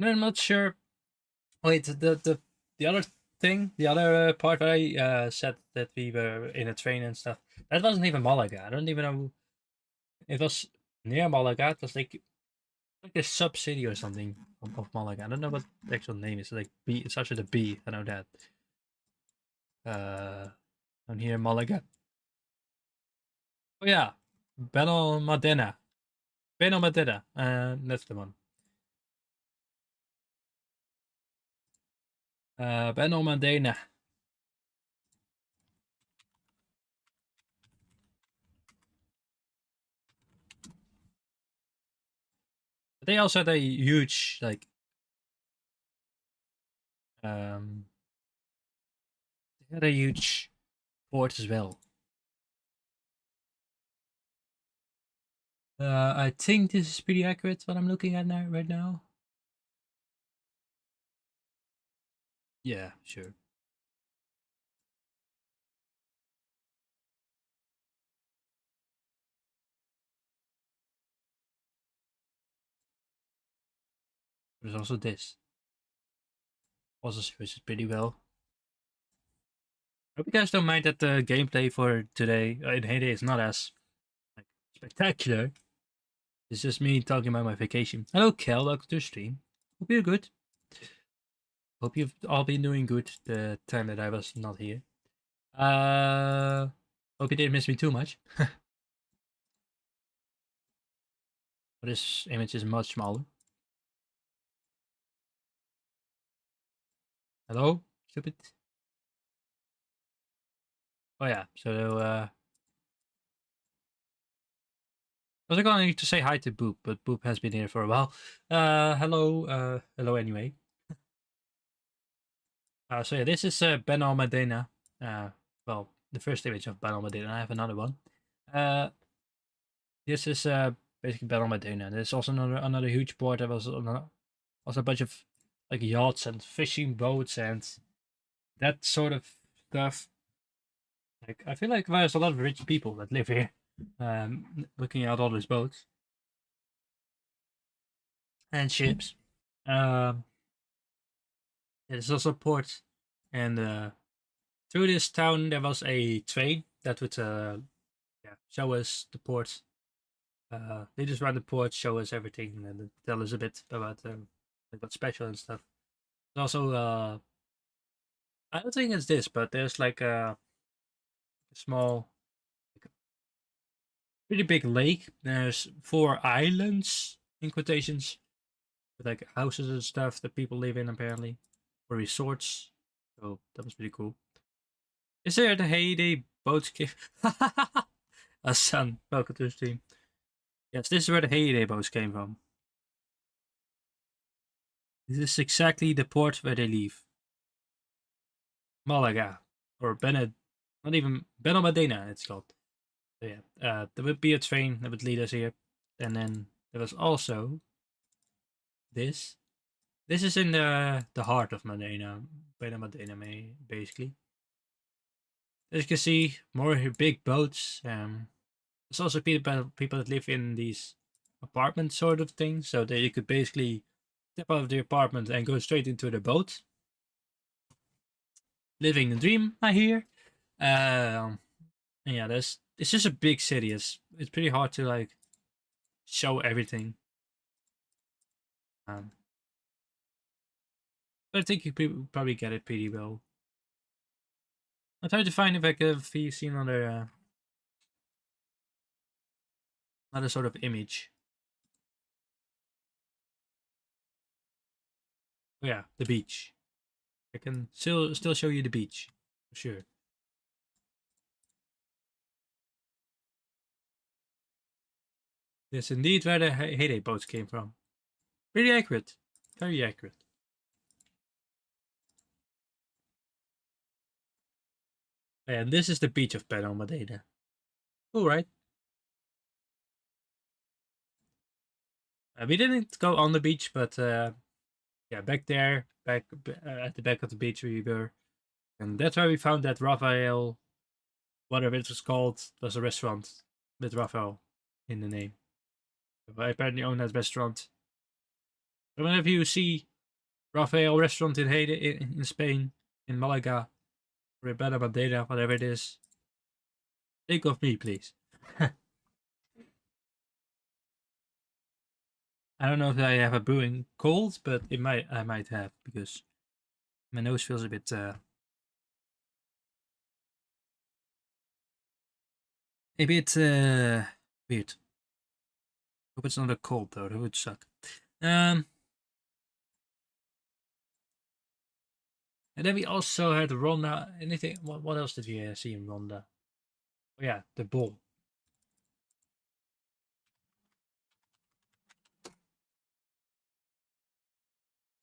I'm not sure. Wait, the other thing, the other part where I said that we were in a train and stuff, that wasn't even Malaga. I don't even know. It was near Malaga. It was like a sub city or something of Malaga. I don't know what the actual name is. Like B, it starts with a B. I know that. I'm here in Malaga. Oh yeah, Benalmadena. Benalmadena. That's the one. Benalmadena. They also had a huge like they had a huge port as well. I think this is pretty accurate what I'm looking at now right now. Yeah, sure. There's also this. Also switches pretty well. I hope you guys don't mind that the gameplay for today in Heyday is not as like spectacular. It's just me talking about my vacation. Hello, Kel. Welcome to the stream. Hope you're good. Hope you've all been doing good the time that I was not here. Hope you didn't miss me too much. But this image is much smaller. Hello, stupid. Oh yeah, so I was going to say hi to Boop, but Boop has been here for a while. Hello anyway. So yeah, this is Ben Almadena. Well, the first image of Ben Almadena. I have another one. This is basically Ben Almadena. There's also another huge port. There was also a bunch of like yachts and fishing boats and that sort of stuff. Like I feel like there's a lot of rich people that live here, looking at all these boats and ships. There's also ports, and through this town there was a train that would show us the port. They just run the port, show us everything, and tell us a bit about what's special and stuff. There's also I don't think it's this, but there's like a small, like, pretty big lake. There's 4 islands in quotations with like houses and stuff that people live in apparently, or resorts. So that was pretty cool. Is there the Heyday boats came? Son, welcome to the stream. Yes, this is where the Heyday boats came from. This is exactly the port where they leave. Malaga, or Bened, not even Benalmadena, it's called. So yeah, there would be a train that would lead us here, and then there was also this. This is in the heart of Modena, Benalmadena, basically. As you can see, more big boats. There's also people that live in these apartment sort of things, so that you could basically step out of the apartment and go straight into the boat. Living the dream, I hear. And yeah, it's just a big city. It's pretty hard to like show everything. But I think you probably get it pretty well. I'm trying to find if I can see another sort of image. Oh yeah, the beach. I can still show you the beach, for sure. Yes, indeed, where the Heyday boats came from. Pretty accurate, very accurate. And this is the beach of Pedro Madeira. All right. We didn't go on the beach, but yeah, back there, at the back of the beach we were, and that's where we found that Raphael, whatever it was called, was a restaurant with Raphael in the name. I apparently own that restaurant. So whenever you see Raphael restaurant in Spain, in Malaga for a better data, whatever it is, think of me, please. I don't know if I have a brewing cold, but I might have, because my nose feels a bit weird. Hope it's not a cold though. That would suck. And then we also had Ronda. Anything? What else did we see in Ronda? Oh yeah, the bull.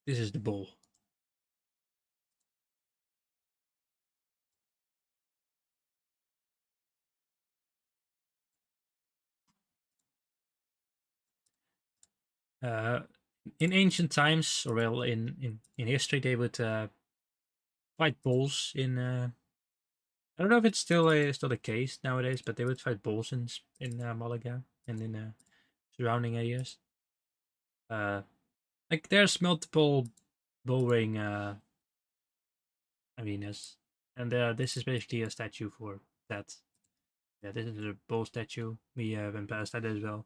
This is the bull. In ancient times, or well, in history, they would fight bulls in. I don't know if it's still the case nowadays, but they would fight bulls in Malaga and in surrounding areas. Like there's multiple bull ring arenas, and this is basically a statue for that. Yeah, this is a bull statue. We went past that as well.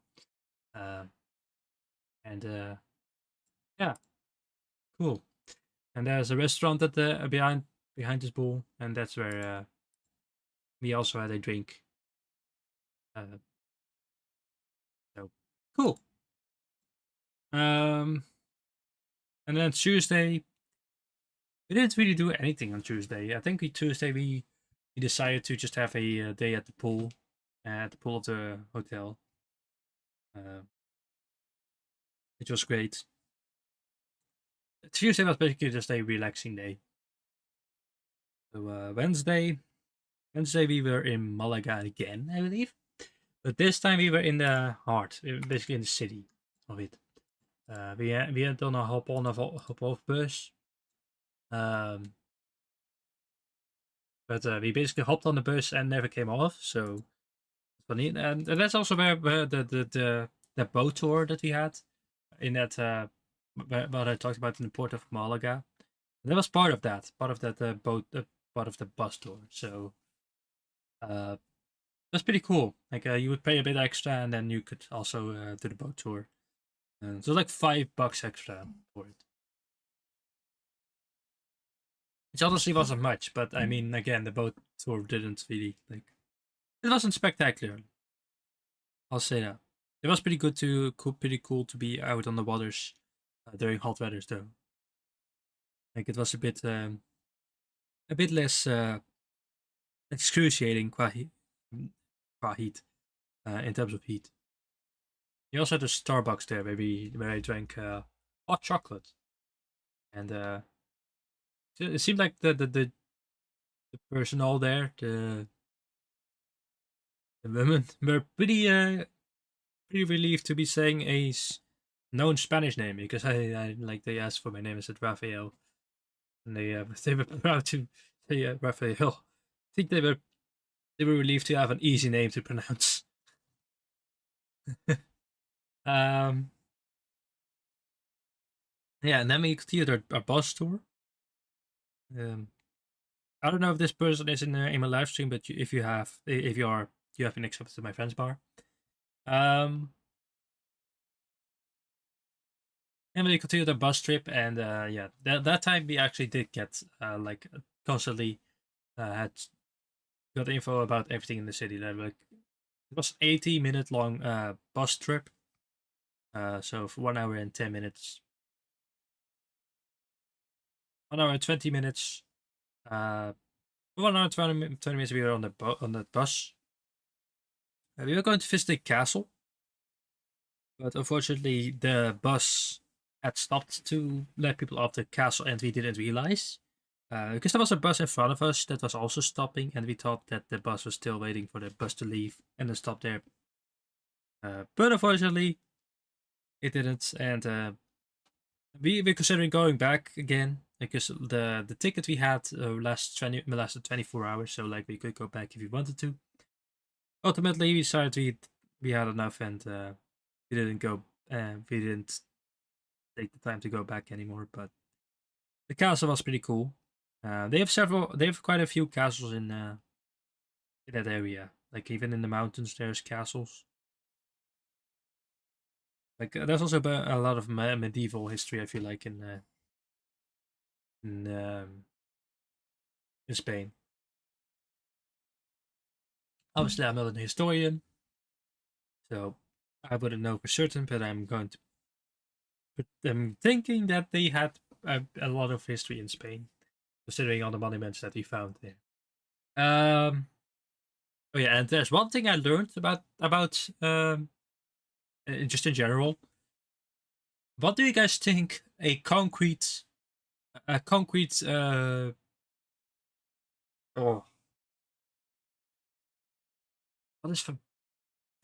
Uh, and yeah, cool. And there's a restaurant at the behind this bull, and that's where we also had a drink. So cool. And then Tuesday, we didn't really do anything on Tuesday. I think Tuesday we decided to just have a day at the pool of the hotel, which was great. Tuesday was basically just a relaxing day. So Wednesday we were in Malaga again, I believe, but this time we were in the heart, basically in the city of it. We had done a hop on hop off bus, but we basically hopped on the bus and never came off. So funny, and that's also where the boat tour that we had in that what I talked about in the port of Malaga. That was part of that boat, part of the bus tour. So that's pretty cool. Like you would pay a bit extra, and then you could also do the boat tour. So like $5 extra for it, which honestly wasn't much. But I mean, again, the boat tour didn't really like. It wasn't spectacular. I'll say that. It was pretty pretty cool to be out on the waters during hot weathers, though. Like it was a bit less excruciating qua heat, in terms of heat. You also had a Starbucks there, where I drank hot chocolate, and it seemed like the personnel there, the women were pretty relieved to be saying a known Spanish name, because I like they asked for my name. I said Raphael, and they were proud to say Raphael. I think they were relieved to have an easy name to pronounce. um, yeah, and then we continued our bus tour. I don't know if this person is in my live stream, but if you have been accepted to my friends bar. And we continued our bus trip, and yeah, that time we actually did get like constantly had got info about everything in the city. Like it was 80-minute long bus trip. So for 1 hour and 10 minutes, 1 hour and 20 minutes, 1 hour and 20 minutes we were on the bus. We were going to visit the castle, but unfortunately the bus had stopped to let people off the castle, and we didn't realize. Because there was a bus in front of us that was also stopping, and we thought that the bus was still waiting for the bus to leave and then stop there. But unfortunately, it didn't, and we were considering going back again, because the ticket we had lasted 24 hours, so like we could go back if we wanted to. Ultimately, we decided we had enough, and we didn't go. We didn't take the time to go back anymore. But the castle was pretty cool. They have quite a few castles in that area. Like even in the mountains, there's castles. Like there's also a lot of medieval history. I feel like in um, in Spain. Obviously, I'm not a historian, so I wouldn't know for certain. But I'm going to. But I'm thinking that they had a lot of history in Spain, considering all the monuments that we found there. Oh yeah, and there's one thing I learned about just in general. What do you guys think a concrete oh, what is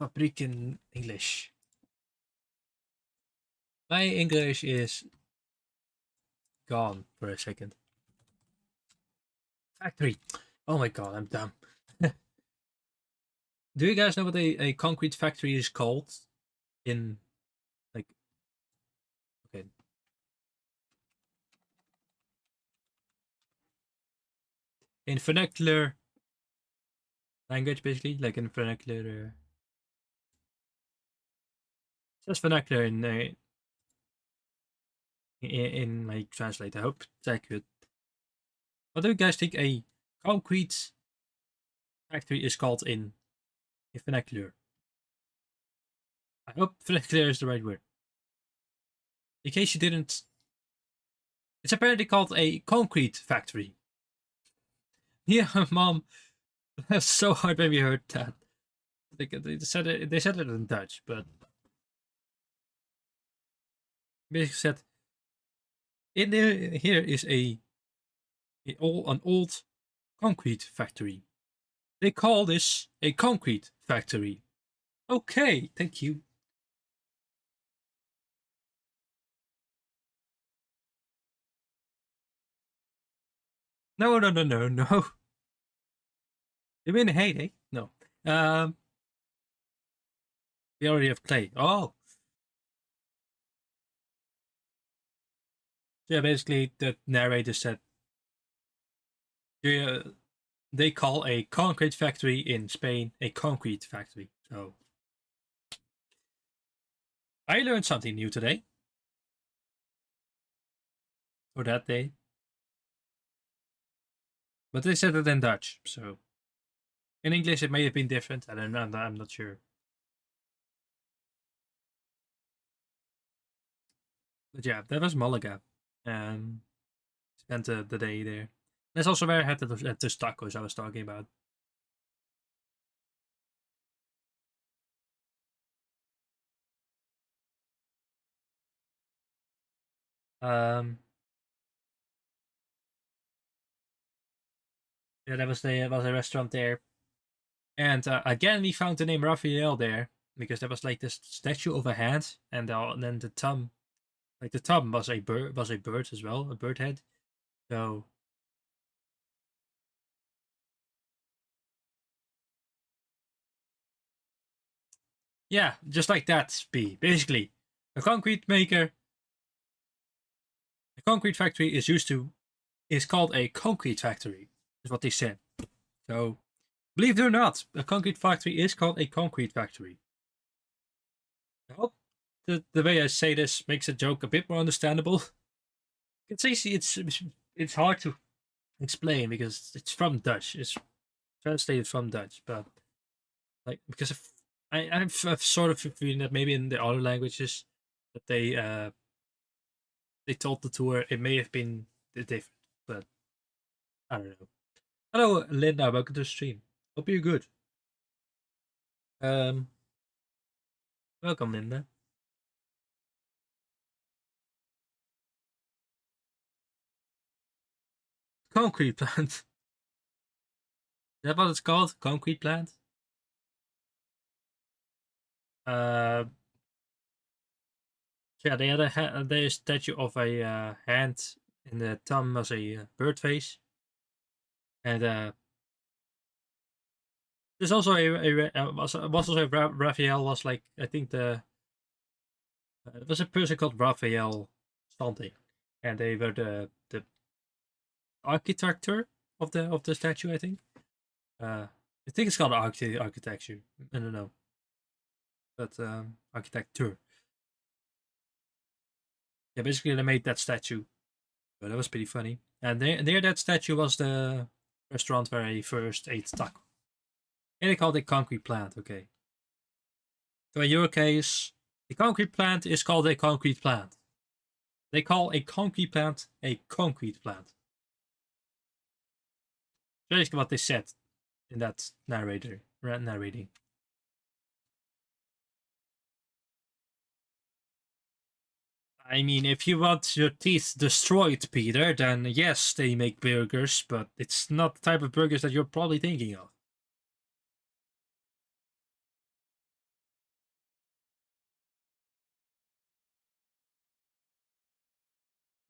fabriek in English? My English is gone for a second. Factory. Oh my god, I'm dumb. Do you guys know what a concrete factory is called in like okay. In vernacular language basically, like in vernacular just vernacular in my translate. I hope it's accurate. What do you guys think a concrete factory is called in vernacular? I hope vernacular is the right word. In case you didn't, it's apparently called a concrete factory. Yeah, mom, that's so hard when we heard that. They said it. They said it in Dutch, but basically said in there here is an old concrete factory. They call this a concrete factory. Okay, thank you. No, no, no, no, no. You mean heyday? No. Um, we already have clay. Oh, yeah. Basically, the narrator said they, they call a concrete factory in Spain a concrete factory. So I learned something new today. For that day. But they said it in Dutch, so in English it may have been different. I don't know. I'm not sure. But yeah, that was Malaga. Um, spent the day there. That's also where I had the tacos I was talking about. Um, yeah, that was a restaurant there, and again we found the name Raphael there because there was like this statue of a hand, and then the thumb, like the thumb was a bird as well, a bird head. So yeah, just like that. Basically a concrete maker, a concrete factory is called a concrete factory. Is what they said. So believe it or not, a concrete factory is called a concrete factory. I hope the way I say this makes a joke a bit more understandable. It's easy. It's hard to explain because it's from Dutch. It's translated from Dutch, but like because of, I've sort of feeling that maybe in the other languages that they told the tour it may have been different, but I don't know. Hello, Linda. Welcome to the stream. Hope you're good. Um, welcome, Linda. Concrete plant. Is that what it's called? Concrete plant? Uh, yeah, they had a statue of a hand, and the thumb was a bird face, and there's also was also Raphael was like I think it was a person called Raphael something, and they were the architecture of the statue. I think it's called architecture. I don't know, but architecture. Yeah, basically they made that statue. So that was pretty funny. And near that statue was the restaurant where I first ate taco. And they called it concrete plant. Okay. So in your case, the concrete plant is called a concrete plant. They call a concrete plant a concrete plant. Basically what they said in that narrating. I mean, if you want your teeth destroyed, Peter, then yes, they make burgers, but it's not the type of burgers that you're probably thinking of.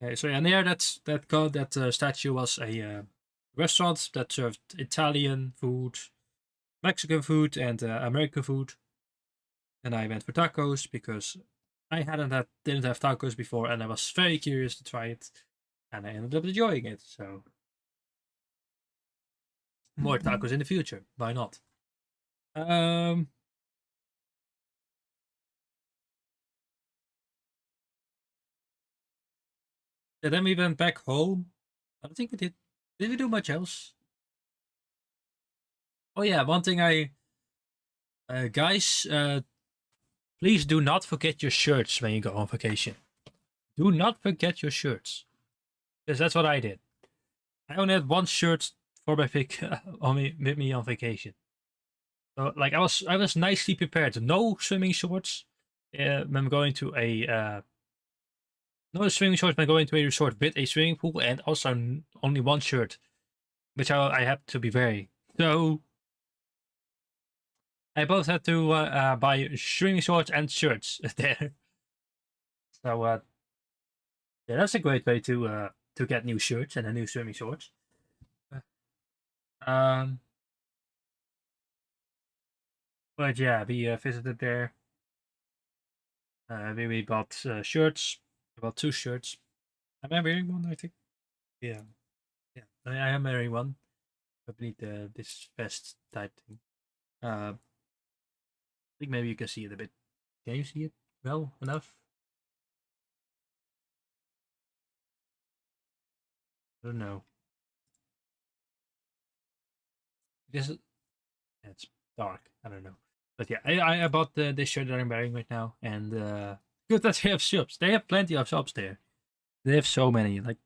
Okay, so yeah, near that statue was a restaurant that served Italian food, Mexican food, and American food. And I went for tacos because I didn't have tacos before, and I was very curious to try it, and I ended up enjoying it. So more tacos in the future. Why not? Um, yeah, then we went back home. I don't think we did. Did we do much else? Oh yeah, one thing guys, please do not forget your shirts when you go on vacation. Do not forget your shirts, because that's what I did. I only had one shirt for my with me on vacation. So like I was nicely prepared. No swimming shorts. When going to a no swimming shorts when going to a resort with a swimming pool, and also only one shirt, which I had to be wearing. So I both had to buy swimming shorts and shirts there. So yeah, that's a great way to get new shirts and a new swimming shorts. Um, but yeah, we visited there. We bought shirts. I bought two shirts. Am I wearing one? I think. Yeah, yeah. I am wearing one. I need this vest type thing. I think maybe you can see it a bit. Can you see it well enough? I don't know. This is it's dark. I don't know. But yeah, I bought this shirt that I'm wearing right now, and good that they have shops. They have plenty of shops there. They have so many. Like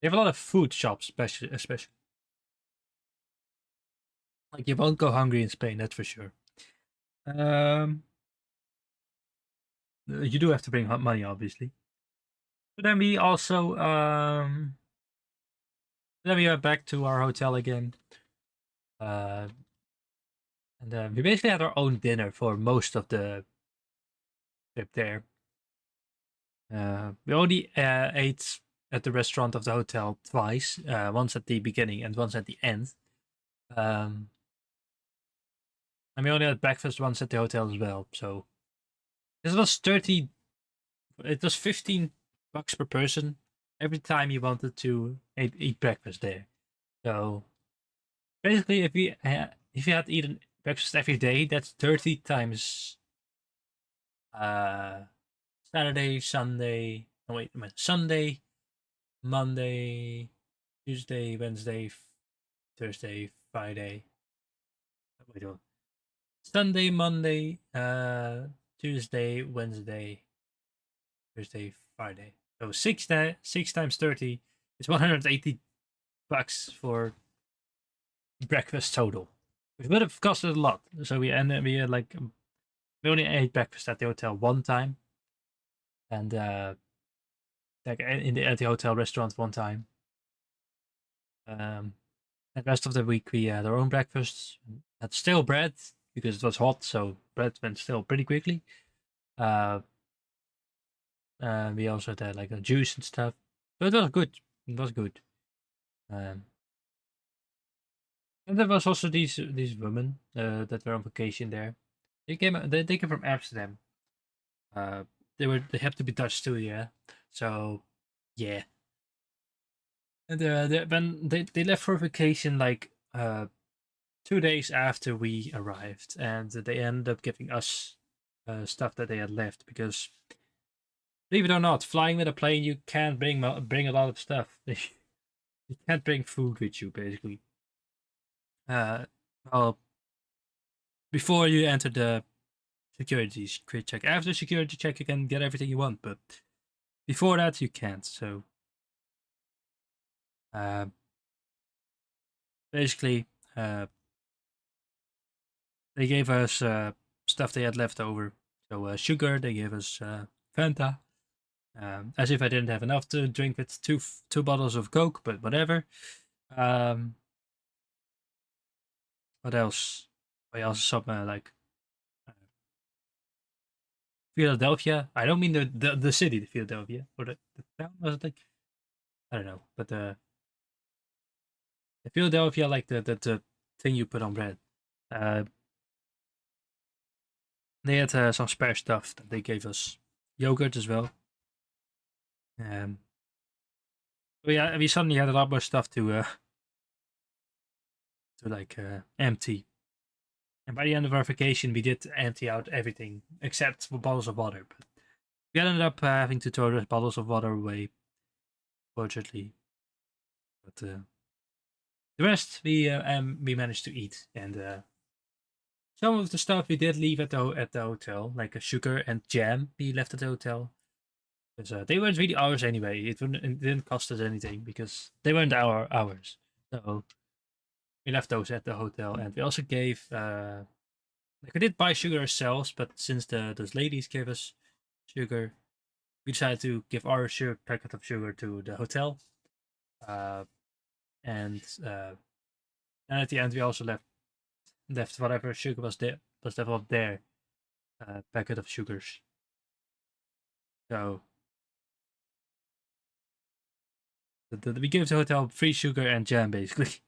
they have a lot of food shops, especially. Like you won't go hungry in Spain, that's for sure. Um, you do have to bring money, obviously. But then we also then we went back to our hotel again. Uh, and we basically had our own dinner for most of the trip there. We only ate at the restaurant of the hotel twice, once at the beginning and once at the end. Um, and we only had breakfast once at the hotel as well. So this was 30. It was 15 bucks per person every time you wanted to eat breakfast there. So basically, if you had eaten breakfast every day, that's 30 times uh Saturday, Sunday. No, wait, Sunday, Monday, Tuesday, Wednesday, Thursday, Friday. Wait, hold on. Sunday, Monday, Tuesday, Wednesday, Thursday, Friday. So six times 30 is 180 bucks for breakfast total, which would have costed a lot. So we had like we only ate breakfast at the hotel one time, and like at the hotel restaurant one time. And the rest of the week we had our own breakfasts. Had still bread because it was hot, so bread went still pretty quickly. Uh, we also had like a juice and stuff, so it was good. It was good. Um, and there was also these women that were on vacation there. They came from Amsterdam. They have to be Dutch too, yeah. So yeah. And when they left for vacation like 2 days after we arrived, and they ended up giving us stuff that they had left because, believe it or not, flying with a plane you can't bring a lot of stuff. You can't bring food with you basically. Uh, well, before you enter the security check. After security check, you can get everything you want, but before that, you can't. So, uh, basically, they gave us stuff they had left over. So, sugar, they gave us Fanta. As if I didn't have enough to drink with two bottles of Coke, but whatever. Um, what else? I also something like Philadelphia. I don't mean the city, the Philadelphia, or the town. Was it like, I don't know, but the Philadelphia, like the thing you put on bread. Uh, they had some spare stuff that they gave us. Yogurt as well. But yeah, we suddenly had a lot more stuff to like empty. And by the end of our vacation, we did empty out everything except for bottles of water. But we ended up having to throw those bottles of water away, fortunately. But the rest we managed to eat, and some of the stuff we did leave at the hotel, like a sugar and jam, we left at the hotel. Because they weren't really ours anyway. It didn't cost us anything because they weren't our hours. So we left those at the hotel, and we also gave like we did buy sugar ourselves, but since those ladies gave us sugar, we decided to give our packet of sugar to the hotel. Uh, and and at the end we also left whatever sugar was left of their packet of sugars. So we gave the hotel free sugar and jam basically.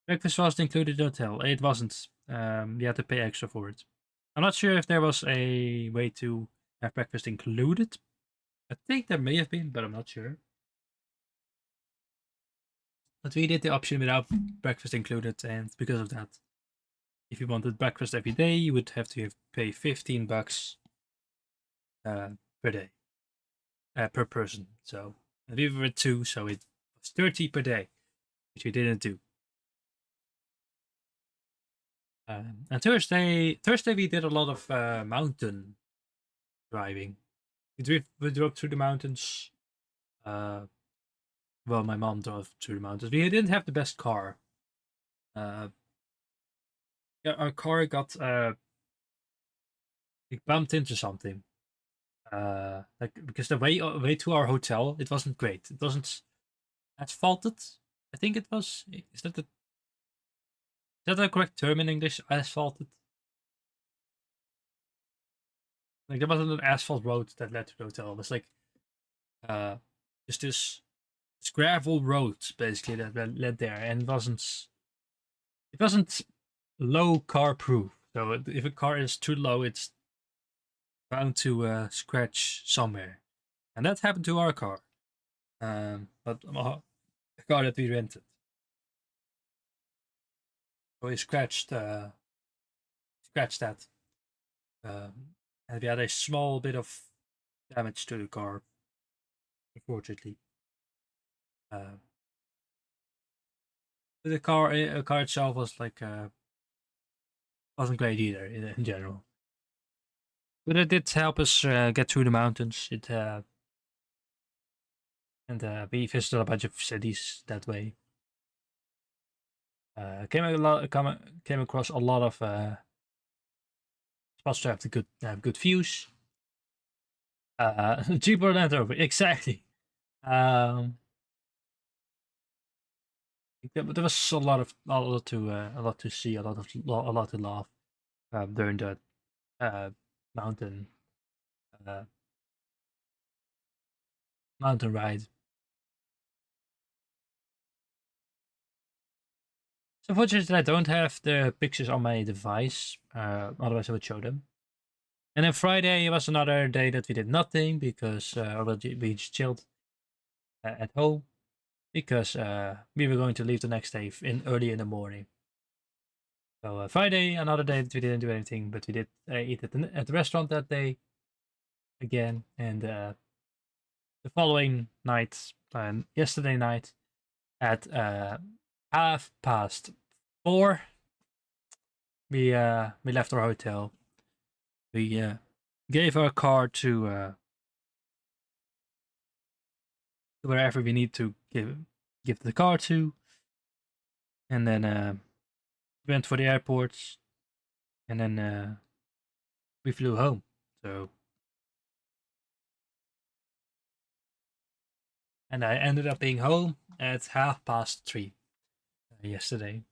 Breakfast wasn't included in the hotel. It wasn't. You had to pay extra for it. I'm not sure if there was a way to have breakfast included. I think there may have been, but I'm not sure. But we did the option without breakfast included, and because of that, if you wanted breakfast every day, you would have to pay $15 per day, per person. So we were two, so it was 30 per day, which we didn't do. And Thursday we did a lot of mountain driving. We drove through the mountains. Well, my mom drove through the mountains. We didn't have the best car. Yeah, our car got we bumped into something. Like because the way to our hotel, it wasn't great. It wasn't asphalted. I think it was. Is that the correct term in English? Asphalted. Like there wasn't an asphalt road that led to the hotel. It was like just this gravel road basically that led there, and it wasn't low car proof. So if a car is too low, it's bound to scratch somewhere, and that happened to our car. But the car that we rented, so we scratched that, and we had a small bit of damage to the car, unfortunately. The car itself was like wasn't great either in general. But it did help us get through the mountains. And we visited a bunch of cities that way. Came across a lot of spots to have good views. Cheaper than over exactly. There was a lot to see, a lot to laugh during the mountain uh, mountain ride. So fortunately, I don't have the pictures on my device. Otherwise, I would show them. And then Friday was another day that we did nothing because we just chilled. at home because we were going to leave the next day early in the morning. So Friday, another day that we didn't do anything, but we did eat at the restaurant that day again, and the following night, yesterday night, at 4:30, we left our hotel. We gave our car to wherever we need to give the car to, and then went for the airports, and then we flew home. So, and I ended up being home at 3:30 yesterday,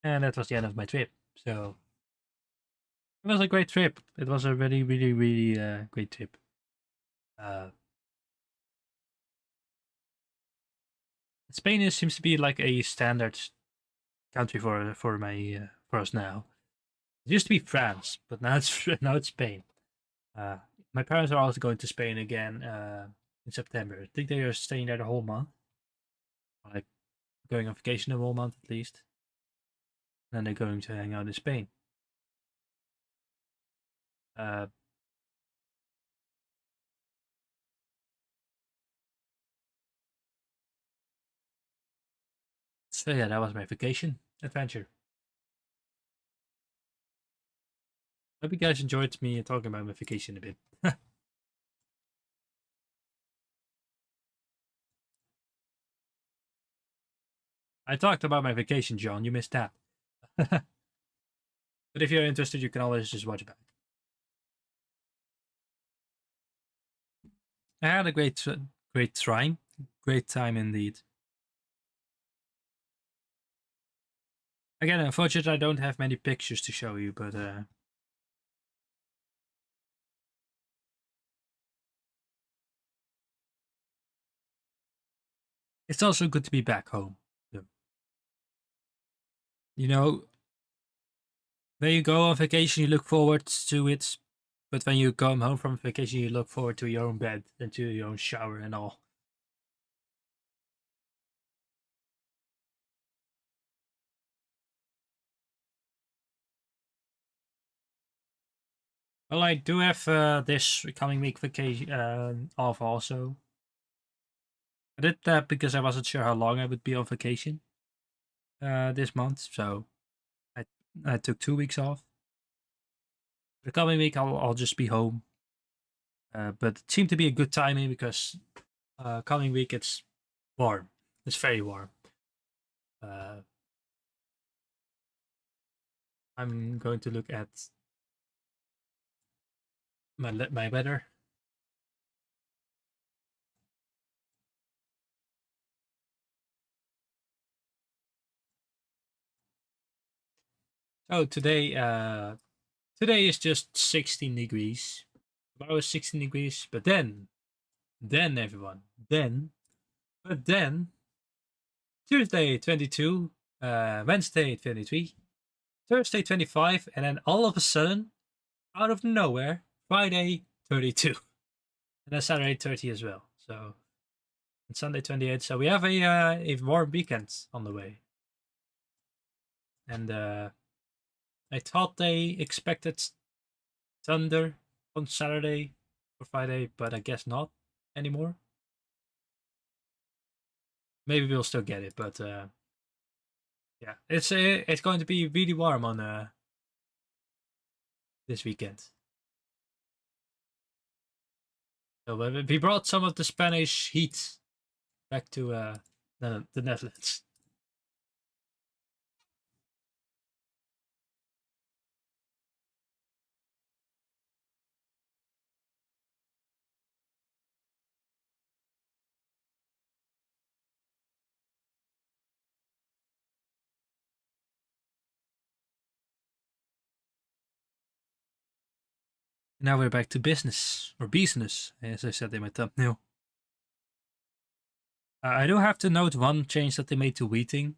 and that was the end of my trip. So it was a great trip. It was a really, really, really great trip. Spain seems to be like a standard country for us now. It used to be France, but now it's Spain. My parents are also going to Spain again in September. I think they are staying there the whole month, like going on vacation the whole month at least. And then they're going to hang out in Spain. So yeah, that was my vacation adventure. Hope you guys enjoyed me talking about my vacation a bit. I talked about my vacation, John. You missed that. But if you're interested, you can always just watch it back. I had a great time. Great time indeed. Again, unfortunately, I don't have many pictures to show you, but it's also good to be back home. So, you know, when you go on vacation, you look forward to it, but when you come home from vacation, you look forward to your own bed and to your own shower and all. Well, I do have this coming week vacation off also. I did that because I wasn't sure how long I would be on vacation this month, so I took 2 weeks off. The coming week I'll just be home, but it seemed to be a good timing because coming week it's warm. It's very warm. I'm going to look at my weather. Oh, today is just 16 degrees. Tomorrow is 16 degrees, but then everyone, but then Tuesday 22, Wednesday 23, Thursday 25, and then all of a sudden, out of nowhere, Friday 32, and then Saturday 30 as well. So, and Sunday 28. So we have a warm weekend on the way. And I thought they expected thunder on Saturday or Friday, but I guess not anymore. Maybe we'll still get it, but yeah, it's going to be really warm on this weekend. So we brought some of the Spanish heat back to the Netherlands. Now we're back to business, or business, as I said in my thumbnail. I do have to note one change that they made to wheating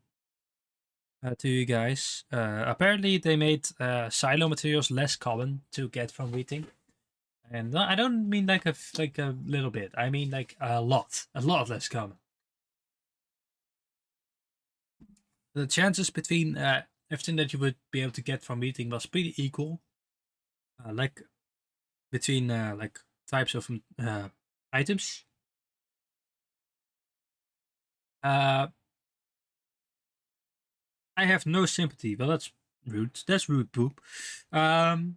to you guys. Apparently, they made silo materials less common to get from wheating. And I don't mean like a little bit. I mean like a lot less common. The chances between everything that you would be able to get from meeting was pretty equal. Like between like types of items. I have no sympathy. Well, that's rude. That's rude, poop. Do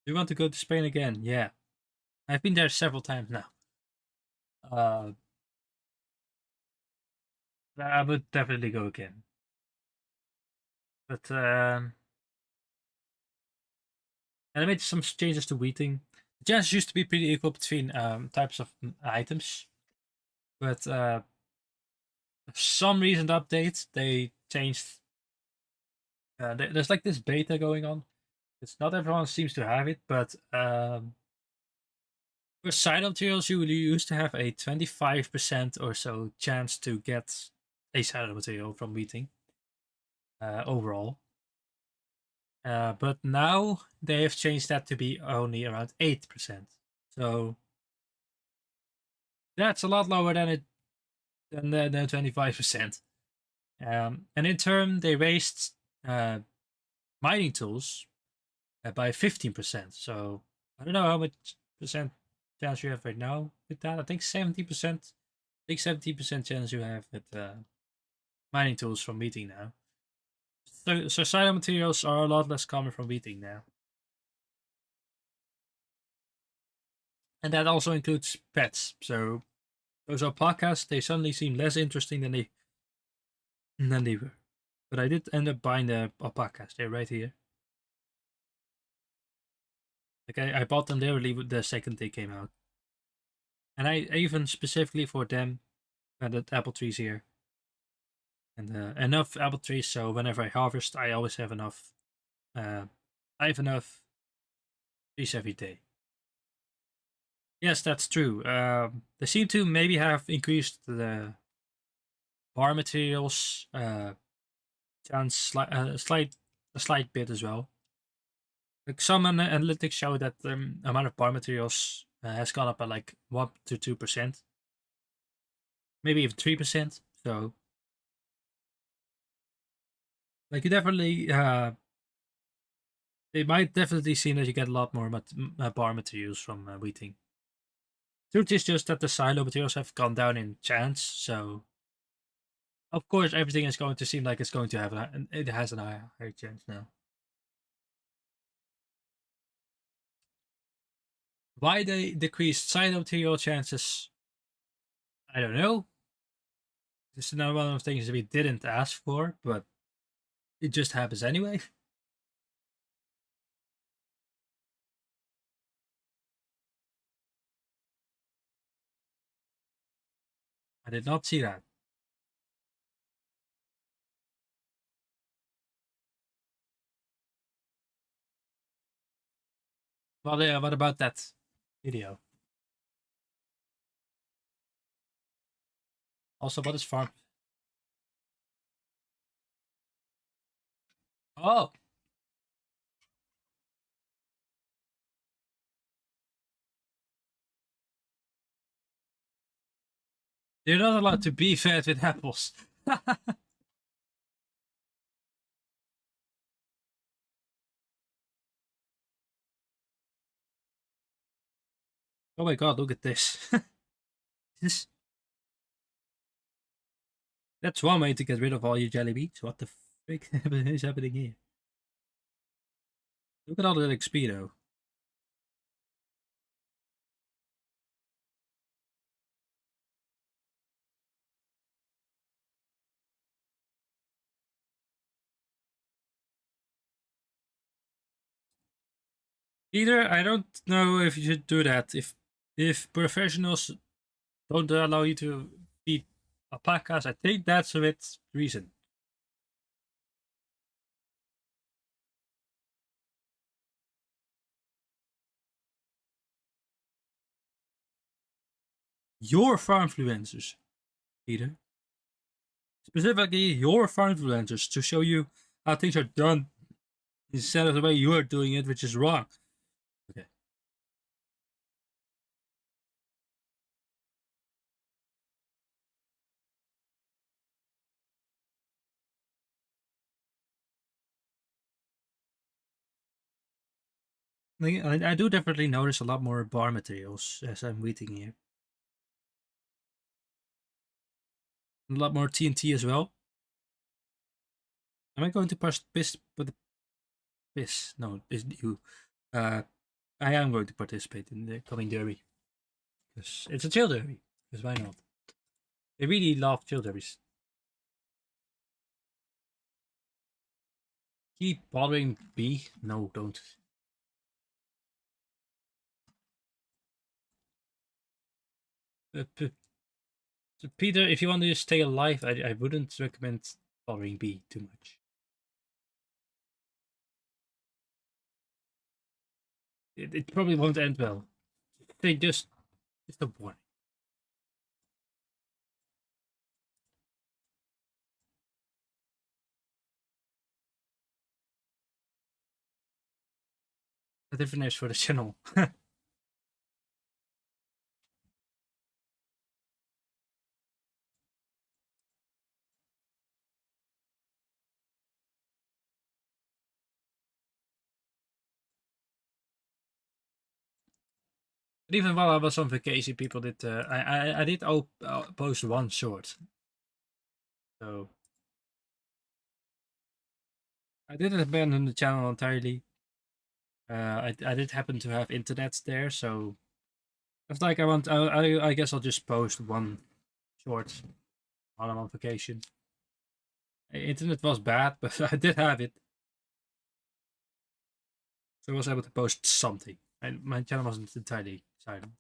you want to go to Spain again? Yeah, I've been there several times now. I would definitely go again. But and I made some changes to wheating. The chances used to be pretty equal between types of items, but for some recent updates they changed. There's like this beta going on. It's not everyone seems to have it, but for side materials you used to have a 25% or so chance to get a side material from wheating overall. But now they have changed that to be only around 8%. So that's a lot lower than the 25%. And in turn, they raised mining tools by 15%. So I don't know how much percent chance you have right now with that. I think 70%. I think 70% chance you have with mining tools from meeting now. So silo materials are a lot less common from meeting now. And that also includes pets. So those alpacas, they suddenly seem less interesting than they were. But I did end up buying the alpacas. They're right here. Like I bought them literally the second they came out. And I even specifically for them planted apple trees here. And enough apple trees so whenever I harvest I always have enough I have enough trees every day. Yes, that's true. They seem to maybe have increased the bar materials chance a slight bit as well. Like some analytics show that the amount of bar materials has gone up by like 1 to 2%, maybe even 3%. So, like you definitely, they might definitely seem that you get a lot more bar materials from wheating. Truth is just that the silo materials have gone down in chance, so of course everything is going to seem like it's going to have it has a higher chance now. Why they decreased silo material chances, I don't know. This is not one of the things that we didn't ask for, but it just happens anyway. I did not see that. Well, yeah, what about that video? Also, what is farm? Oh, you're not allowed to be fed with apples. Oh my god, look at this. this. That's one way to get rid of all your jelly beans. What the frick is happening here? Look at all that XP though. Either I don't know if you should do that. If professionals don't allow you to feed alpacas, I think that's a bit reason. Your farm influencers, Peter. Specifically, your farm influencers to show you how things are done instead of the way you are doing it, which is wrong. Okay. I do definitely notice a lot more bar materials as I'm waiting here. A lot more TNT as well. Am I going to piss with the piss? No, it's you. Uh, I am going to participate in the coming derby because it's a chill derby. Because why not? They really love chill derbies. Keep bothering B? No, don't. Peter, if you want to stay alive, I wouldn't recommend bothering B too much. It probably won't end well. They just a warning. A different name for the channel. But even while I was on vacation, people did. I did post one short, so I didn't abandon the channel entirely. I did happen to have internet there, so it's like I guess I'll just post one short while I'm on vacation. Internet was bad, but I did have it, so I was able to post something. And my channel wasn't entirely silent.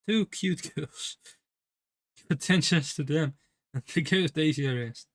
Two cute girls. Give attention to them and to give Daisy a rest.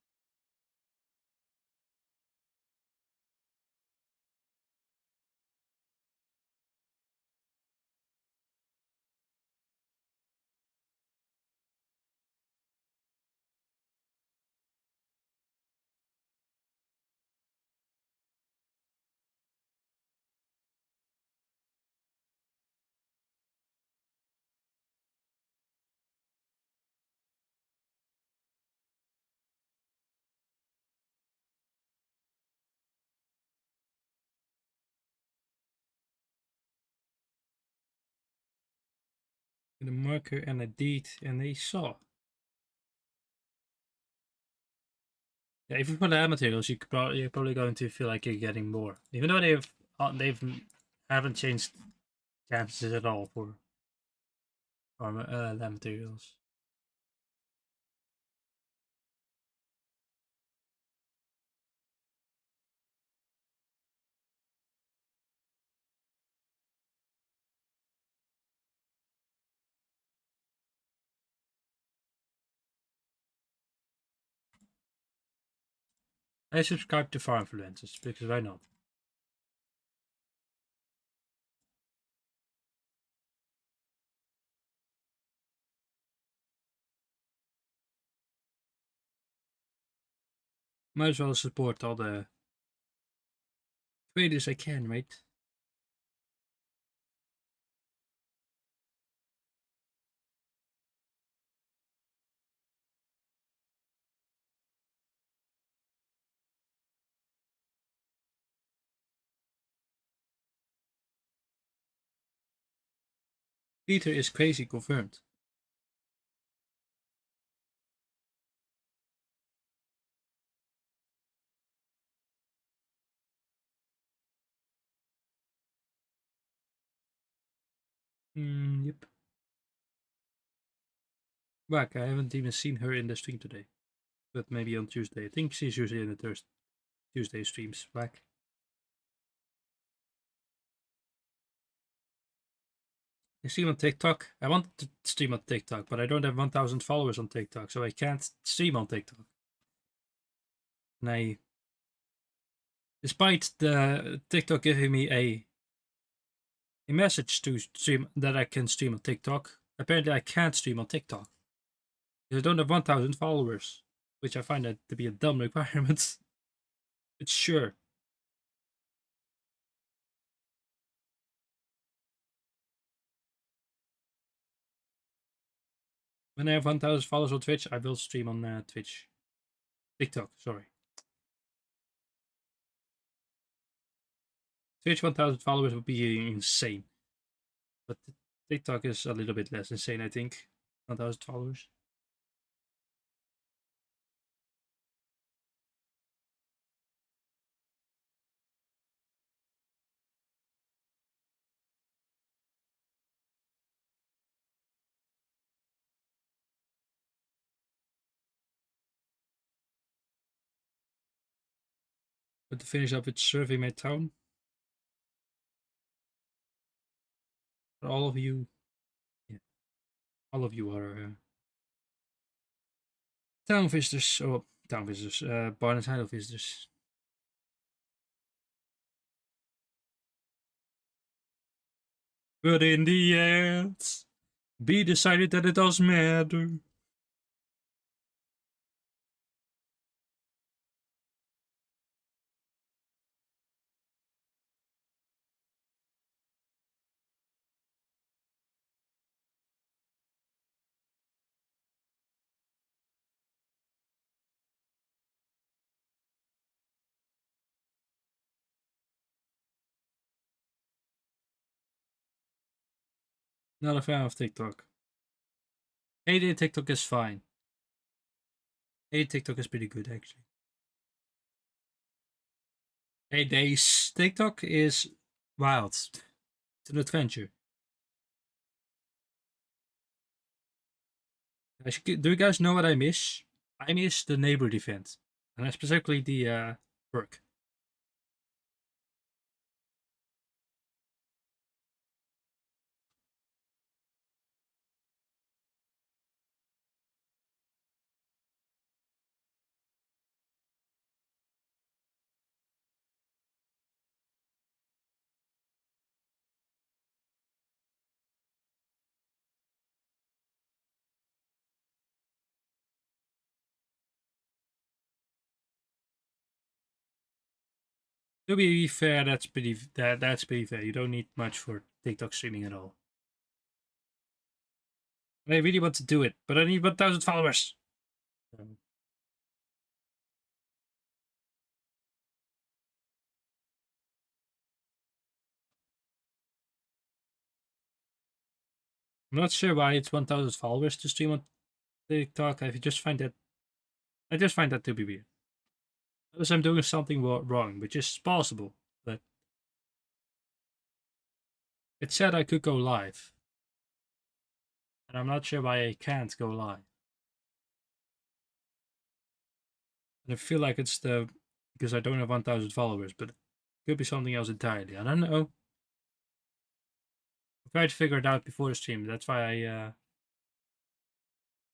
With a marker and a date and a saw. Yeah, if you put add materials, you're probably going to feel like you're getting more, even though they've haven't changed chances at all for lab materials. I subscribe to Farm Influencers because why not? Might as well support all the creators I can, right? Peter is crazy confirmed. Yep. Back. I haven't even seen her in the stream today, but maybe on Tuesday. I think she's usually in the Tuesday streams. Back. I stream on TikTok. I want to stream on TikTok, but I don't have 1,000 followers on TikTok, so I can't stream on TikTok. And despite the TikTok giving me a message to stream that I can stream on TikTok, apparently I can't stream on TikTok because I don't have 1,000 followers, which I find that to be a dumb requirement. It's sure. When I have 1,000 followers on Twitch, I will stream on Twitch. TikTok, sorry. Twitch 1,000 followers would be insane. But TikTok is a little bit less insane, I think. 1,000 followers. But to finish up with survey my town. For all of you, yeah, all of you are town visitors. Oh, town visitors. Barnes Island visitors. But in the end, be decided that it doesn't matter. Not a fan of TikTok. 8 TikTok is fine. 8 TikTok is pretty good actually. 8 days TikTok is wild. It's an adventure. Do you guys know what I miss? I miss the neighborhood event, and specifically the work. To be fair, that's pretty fair. You don't need much for TikTok streaming at all. And I really want to do it, but I need 1,000 followers. I'm not sure why it's 1,000 followers to stream on TikTok. I just find that to be weird. Unless I'm doing something wrong, which is possible. But it said I could go live, and I'm not sure why I can't go live. And I feel like it's because I don't have 1,000 followers, but it could be something else entirely. I don't know. I tried to figure it out before the stream. That's why I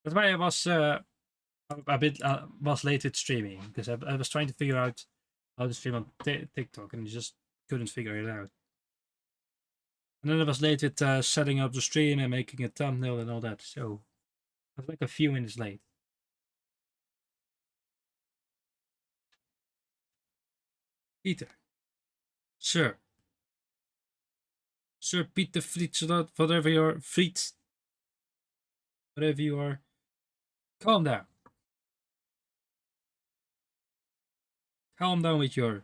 was a bit was late with streaming, because I was trying to figure out how to stream on TikTok and just couldn't figure it out. And then I was late with setting up the stream and making a thumbnail and all that. So I was like a few minutes late. Peter, sir, Sir Peter Friet, whatever you're Friet, whatever you are, calm down. Calm down with your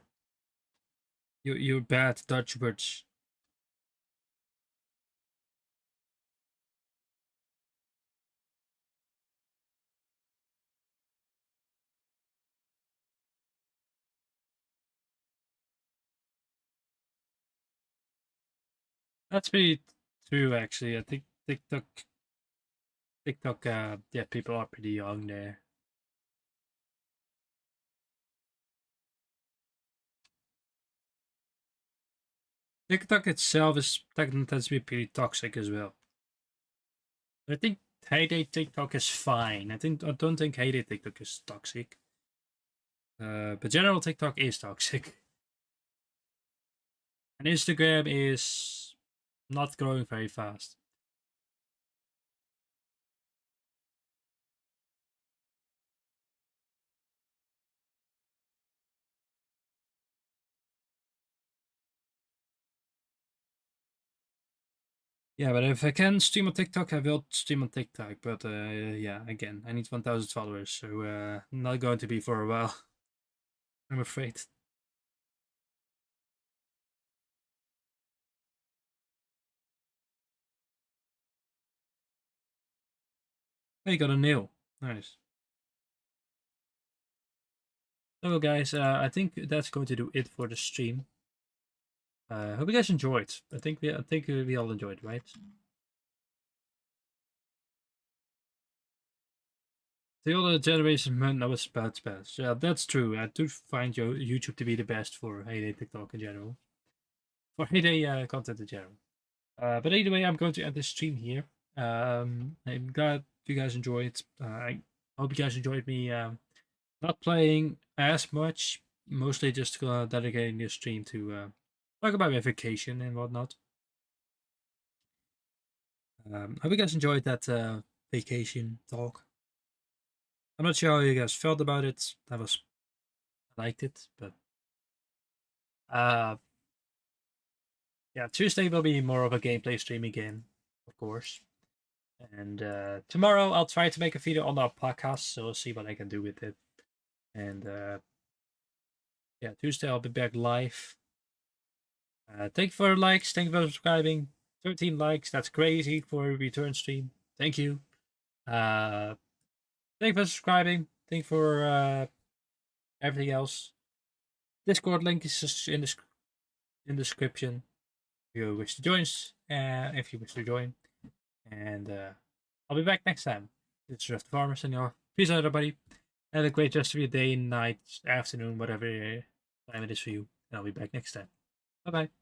bad Dutch words. That's pretty true, actually. I think TikTok, yeah, people are pretty young there. TikTok itself is tends to be pretty toxic as well. I think heyday TikTok is fine. I don't think heyday TikTok is toxic. But general TikTok is toxic. And Instagram is not growing very fast. Yeah, but if I can stream on TikTok, I will stream on TikTok. But yeah, again, I need 1,000 followers, so not going to be for a while. I'm afraid. Hey, got a nail. Nice. So guys, I think that's going to do it for the stream. Hope you guys enjoyed. I think we all enjoyed, right? The older generation man knows about best. Yeah, that's true. I do find YouTube to be the best for heyday TikTok in general, for heyday content in general. But anyway, I'm going to end this stream here. I'm glad you guys enjoyed. I hope you guys enjoyed me not playing as much. Mostly just dedicating this stream to talk about my vacation and whatnot. Hope you guys enjoyed that vacation talk. I'm not sure how you guys felt about it. I liked it, but uh, yeah, Tuesday will be more of a gameplay stream again, of course. And tomorrow I'll try to make a video on our podcast, so we'll see what I can do with it. And yeah, Tuesday I'll be back live. Thank you for the likes. Thank you for subscribing. 13 likes. That's crazy for a return stream. Thank you. Thank you for subscribing. Thank you for everything else. Discord link is just in the description. If you wish to join us, if you wish to join. And I'll be back next time. It's Rift Farmers and your peace out, everybody. Have a great rest of your day, night, afternoon, whatever time it is for you. And I'll be back next time. Bye bye.